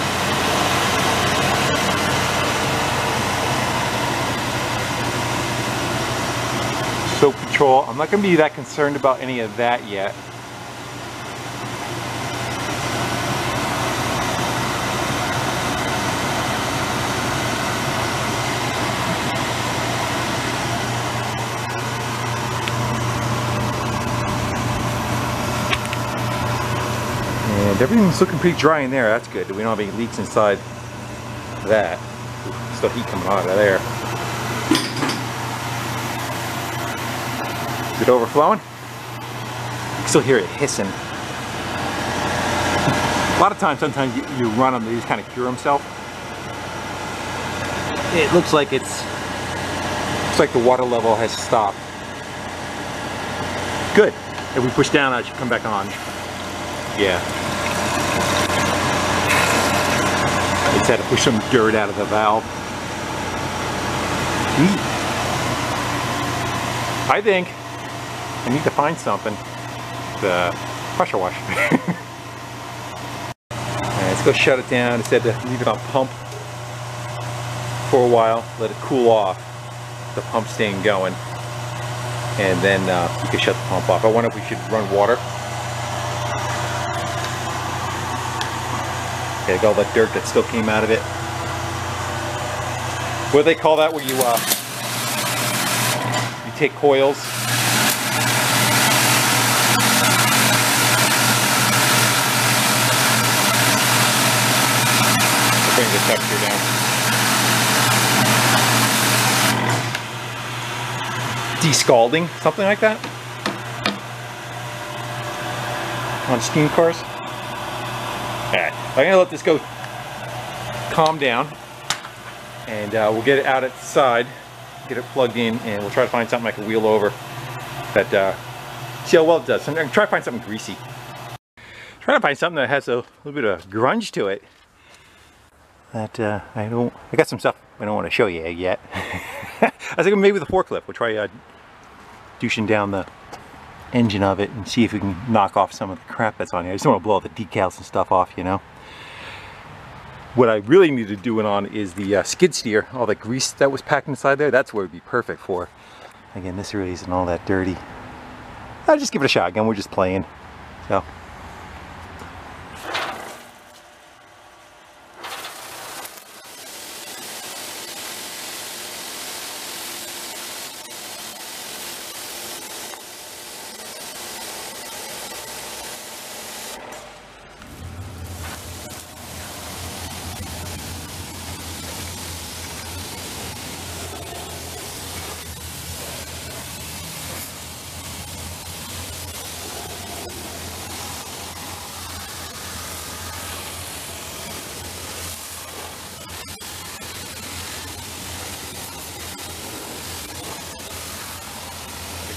Soap control. I'm not going to be that concerned about any of that yet. And everything's looking pretty dry in there. That's good. We don't have any leaks inside that. Ooh, still heat coming out of there. Is it overflowing? You can still hear it hissing. A lot of times, sometimes you run them, they just kind of cure themselves. It looks like the water level has stopped. Good. If we push down, it should come back on. Yeah. I just had to push some dirt out of the valve. I think I need to find something to pressure wash. Let's go shut it down. Instead of leave it on pump for a while, let it cool off, the pump staying going, and then you can shut the pump off. I wonder if we should run water. Okay, got all that dirt that still came out of it. What do they call that where you take coils? Bring the texture down. Descalding, something like that? On steam cars? Alright, I'm gonna let this go calm down. and we'll get it out at the side, get it plugged in, and we'll try to find something I can wheel over that, see how well it does. So I'm going to try to find something greasy. Try to find something that has a little bit of grunge to it. That I got some stuff I don't want to show you yet. I was thinking maybe the forklift. We'll try douching down the engine of it and see if we can knock off some of the crap that's on here. I just don't want to blow all the decals and stuff off, you know. What I really need to do it on is the skid steer. All the grease that was packed inside there, that's where it would be perfect for. Again, this really isn't all that dirty. I'll just give it a shot. Again, we're just playing. So.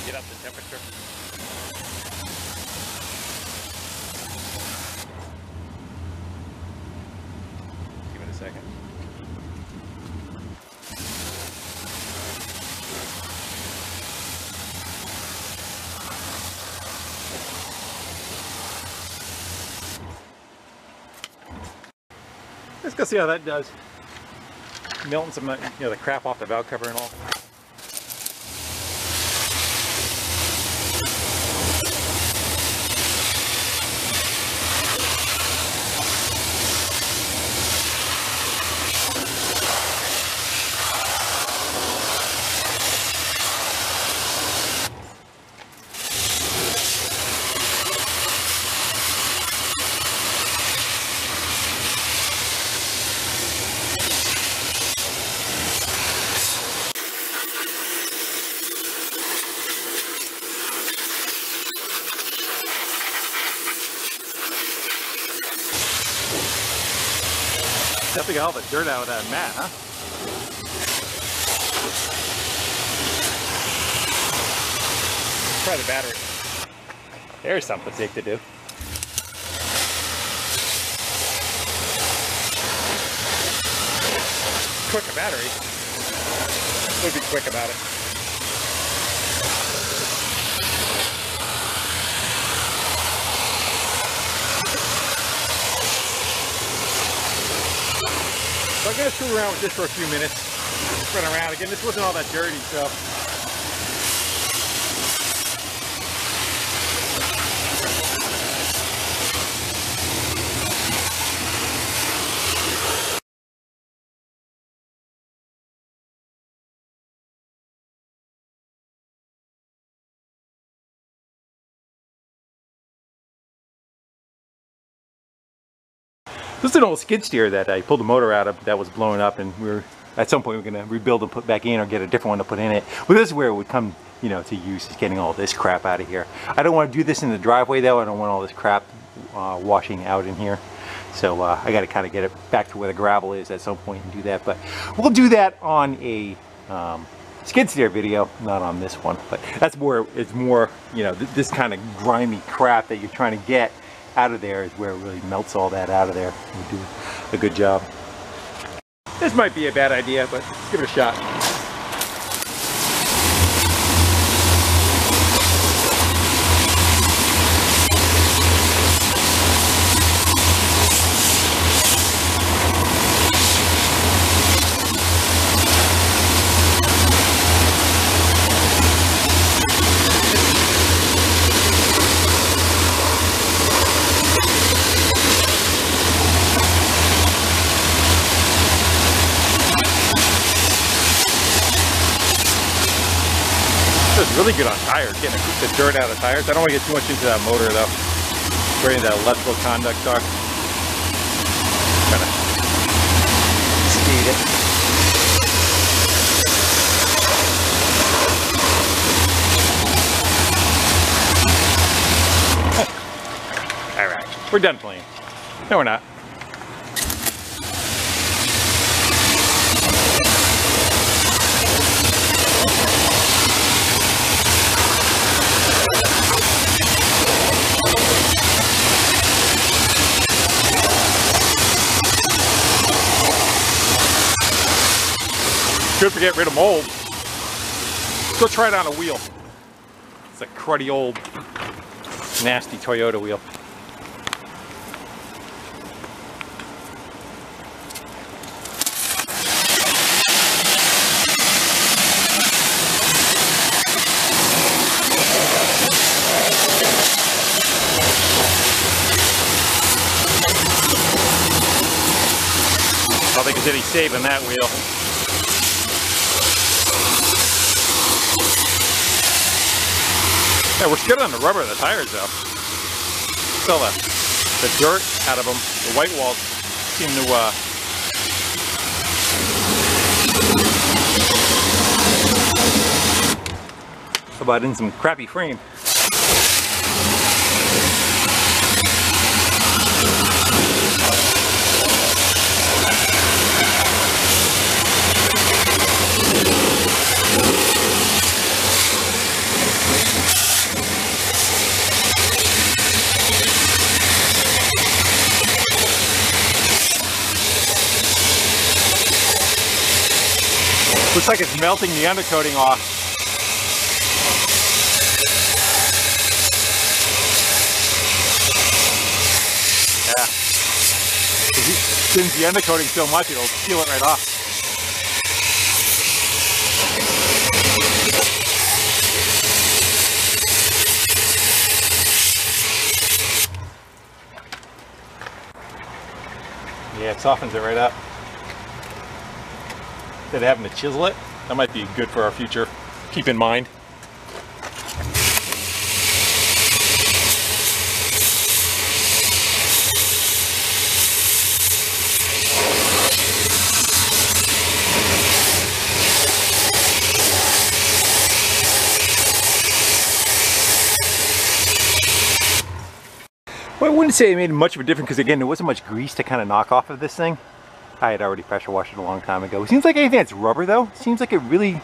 Get up the temperature. Give it a second. Let's go see how that does. Melting some, the crap off the valve cover and all. Definitely got all the dirt out of that mat, huh? Try the battery. There's something safe to do. Quick a battery. Would be quick about it. So I'm going to screw around with this for a few minutes. Run around again. This wasn't all that dirty, so. This is an old skid steer that I pulled the motor out of that was blowing up, and at some point we're going to rebuild and put back in or get a different one to put in it. But this is where it would come, to use, is getting all this crap out of here. I don't want to do this in the driveway though. I don't want all this crap washing out in here. So I got to kind of get it back to where the gravel is at some point and do that. But we'll do that on a skid steer video, not on this one. But that's where it's more, this kind of grimy crap that you're trying to get out of there is where it really melts all that out of there. We do a good job. This might be a bad idea, but let's give it a shot. Really good on tires, getting the dirt out of tires. I don't want to get too much into that motor though. Where the electrical conducts are. Kind of speed it. Alright, we're done playing. No, we're not. Good for getting rid of mold. Let's go try it on a wheel. It's a cruddy old, nasty Toyota wheel. I don't think there's any saving that wheel. Yeah, we're good on the rubber of the tires though. Still the dirt out of them, the white walls seem to how about in some crappy frame. Looks like it's melting the undercoating off. Yeah. If he thins the undercoating so much, it'll peel it right off. Yeah, it softens it right up. Instead of having to chisel it, that might be good for our future. Keep in mind. Well, I wouldn't say it made much of a difference because again, there wasn't much grease to kind of knock off of this thing. I had already pressure washed it a long time ago. It seems like anything that's rubber though, it seems like it really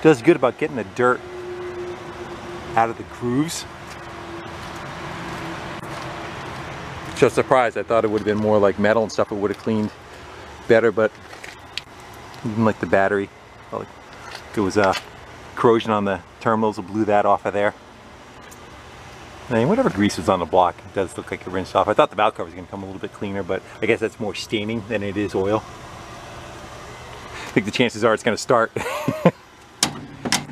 does good about getting the dirt out of the grooves. Just surprised, I thought it would have been more like metal and stuff, it would have cleaned better, but even like the battery, felt like it was corrosion on the terminals, it blew that off of there. And whatever grease was on the block, it does look like it rinsed off. I thought the valve cover was going to come a little bit cleaner, but I guess that's more staining than it is oil. I think the chances are it's going to start.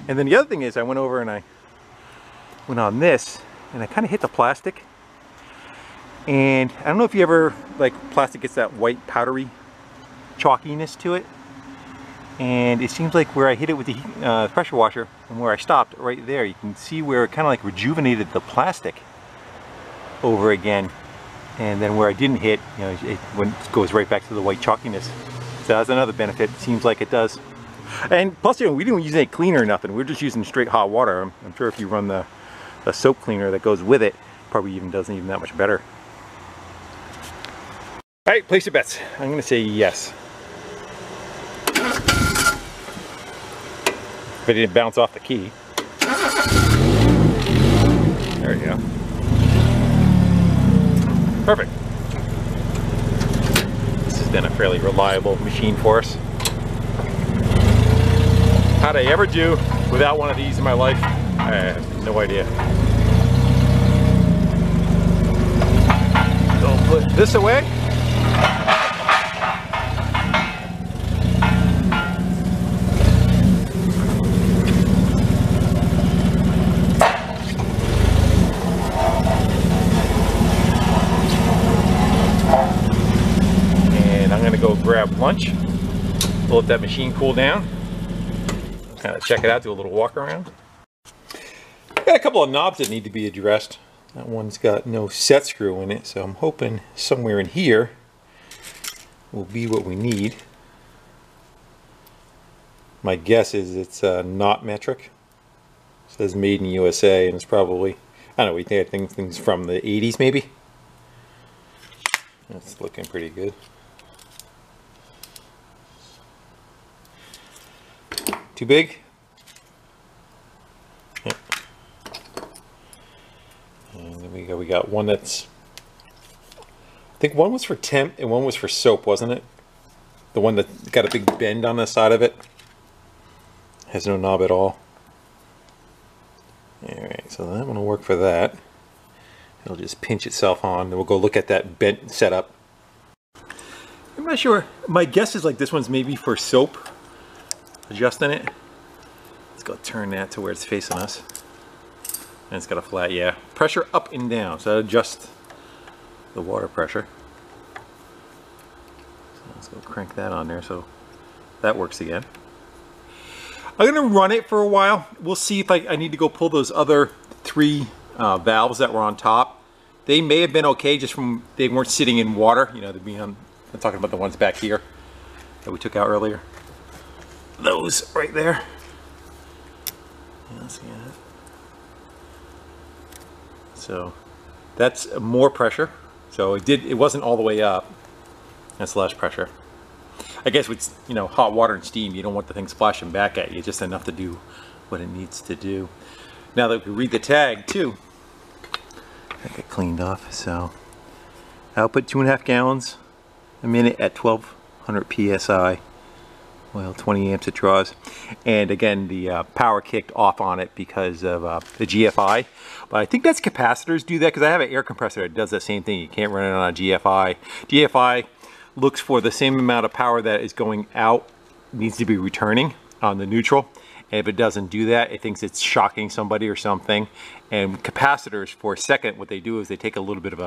And then the other thing is I went over and I went on this and I kind of hit the plastic. And I don't know if you ever, like plastic gets that white powdery chalkiness to it. And it seems like where I hit it with the pressure washer and where I stopped right there, you can see where it kind of like rejuvenated the plastic over again. And then where I didn't hit, you know, it goes right back to the white chalkiness. So that's another benefit. It seems like it does. And plus, you know, we didn't use any cleaner or nothing. We're just using straight hot water. I'm sure if you run the soap cleaner that goes with it, probably even doesn't even that much better. All right, place your bets. I'm going to say yes. If it didn't bounce off the key. There we go. Perfect. This has been a fairly reliable machine for us. How'd I ever do without one of these in my life? I have no idea. So put this away. Go grab lunch, we'll let that machine cool down, kind of check it out, do a little walk around. Got a couple of knobs that need to be addressed. That one's got no set screw in it, so I'm hoping somewhere in here will be what we need. My guess is it's not metric. It says made in USA, and it's probably, I don't know, we think things from the 80s maybe. That's looking pretty good. Too big? Yep. And then we got one that's, I think one was for temp and one was for soap, wasn't it? The one that got a big bend on the side of it. Has no knob at all. Alright, so that one will work for that. It'll just pinch itself on. Then we'll go look at that bent setup. I'm not sure. My guess is like this one's maybe for soap. Adjusting it. Let's go turn that to where it's facing us. And it's got a flat, yeah. Pressure up and down. So adjust the water pressure. So let's go crank that on there so that works again. I'm going to run it for a while. We'll see if I need to go pull those other 3 valves that were on top. They may have been okay just from they weren't sitting in water. You know, they'd be on, I'm talking about the ones back here that we took out earlier. Those right there. Yeah, let's see that. So that's more pressure. So it wasn't all the way up. That's less pressure. I guess with, you know, hot water and steam, you don't want the thing splashing back at you, just enough to do what it needs to do. Now that we read the tag too, that got cleaned off. So output 2.5 gallons a minute at 1200 psi. Well, 20 amps it draws. And again, the power kicked off on it because of the GFI. But I think that's capacitors do that, because I have an air compressor that does the same thing. You can't run it on a GFI. GFI looks for the same amount of power that is going out needs to be returning on the neutral. And if it doesn't do that, it thinks it's shocking somebody or something. And capacitors, for a second, what they do is they take a little bit of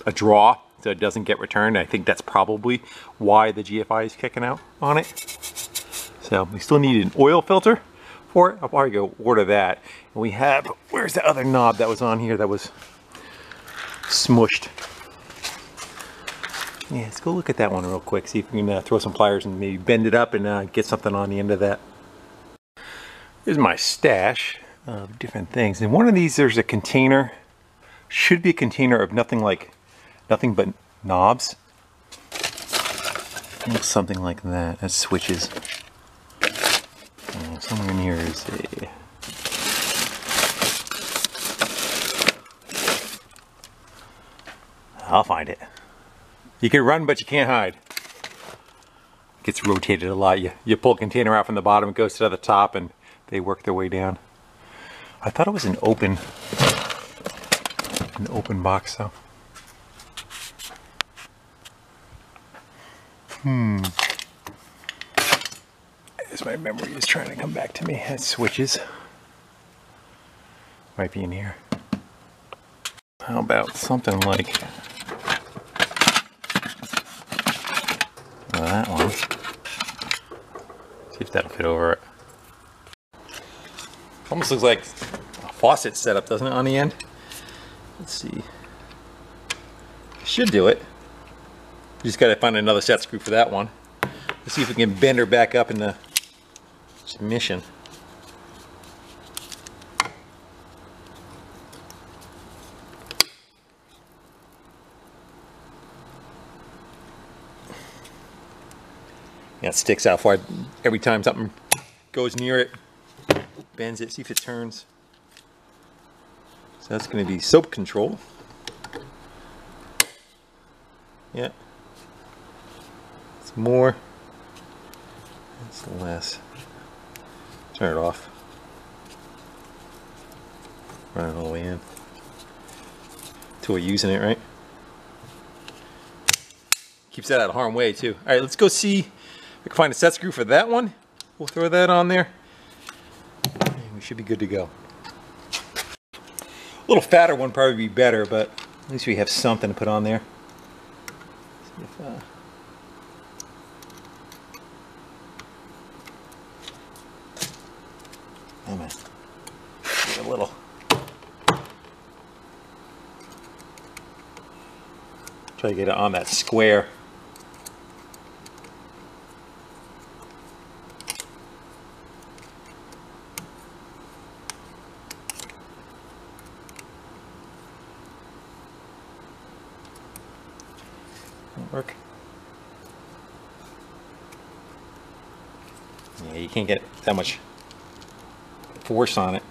a draw so it doesn't get returned. I think that's probably why the GFI is kicking out on it. So we still need an oil filter for it. I'll probably go order that. And we have, where's the other knob that was on here that was smushed? Yeah, let's go look at that one real quick, see if we can throw some pliers and maybe bend it up and get something on the end of that. Here's my stash of different things. In one of these there's a container, should be a container of nothing but knobs. Looks something like that. That's switches. Somewhere in here is a... I'll find it. You can run, but you can't hide. It gets rotated a lot. You pull a container out from the bottom, it goes to the top, and they work their way down. I thought it was an open box, though. As my memory is trying to come back to me. That's switches. Might be in here. How about something like that one? See if that'll fit over it. Almost looks like a faucet setup, doesn't it, on the end? Let's see. Should do it. You just got to find another set screw for that one. Let's see if we can bend her back up into submission. Yeah, it sticks out far. Every time something goes near it, bends it. See if it turns. So that's going to be soap control. Yeah. It's more. It's less. Turn it off. Run it all the way in. Till we're using it, right? Keeps that out of harm's way too. All right, let's go see if we can find a set screw for that one. We'll throw that on there. And we should be good to go. A little fatter one probably be better, but at least we have something to put on there. See if, oh man, a little. Try to get it on that square. Won't work. Yeah, you can't get that much force on it.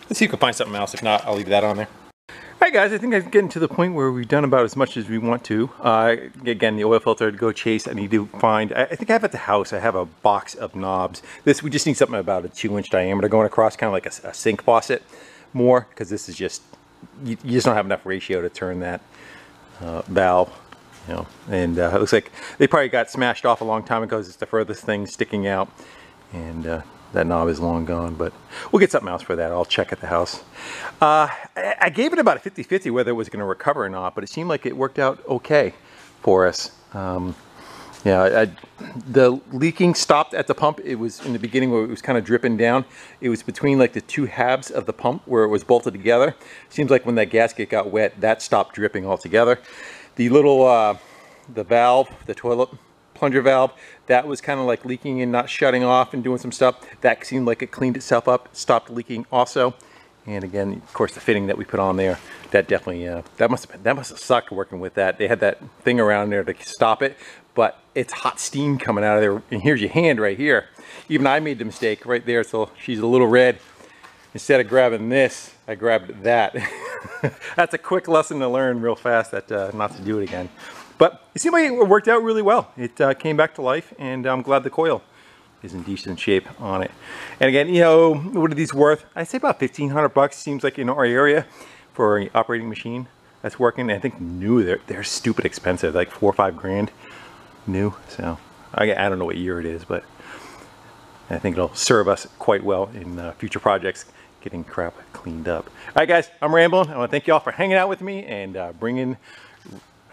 Let's see if we can find something else. If not, I'll leave that on there. All Alright guys, I think I'm getting to the point where we've done about as much as we want to. Again, the oil filter to go chase, I need to find, I think I have at the house, I have a box of knobs. We just need something about a 2-inch diameter going across, kind of like a sink faucet more, because this is just, you just don't have enough ratio to turn that valve. You know, and it looks like they probably got smashed off a long time ago. It's the furthest thing sticking out, and that knob is long gone, but we'll get something else for that. I'll check at the house. I gave it about a 50-50 whether it was going to recover or not, but it seemed like it worked out okay for us. Yeah, the leaking stopped at the pump. It was in the beginning where it was kind of dripping down. It was between like the two halves of the pump where it was bolted together. Seems like when that gasket got wet, that stopped dripping altogether. The little, the valve, the toilet plunger valve, that was kind of like leaking and not shutting off and doing some stuff. That seemed like it cleaned itself up, stopped leaking also. And again, of course, the fitting that we put on there, that definitely, that must have sucked working with that. They had that thing around there to stop it, but it's hot steam coming out of there. And here's your hand right here. Even I made the mistake right there, so she's a little red. Instead of grabbing this, I grabbed that. That's a quick lesson to learn real fast, that not to do it again. But it seemed like it worked out really well. It came back to life, and I'm glad the coil is in decent shape on it. And again, you know, what are these worth? I'd say about 1,500 bucks. Seems like in our area for an operating machine that's working. And I think new, they're stupid expensive, like 4 or 5 grand new. So I don't know what year it is, but I think it'll serve us quite well in future projects, getting crap cleaned up. All right, guys, I'm rambling. I want to thank you all for hanging out with me and bringing,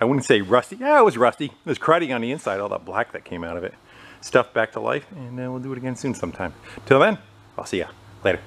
I wouldn't say rusty. Yeah, it was rusty. It was cruddy on the inside, all that black that came out of it. Stuff back to life, and we'll do it again soon sometime. Till then, I'll see ya. Later.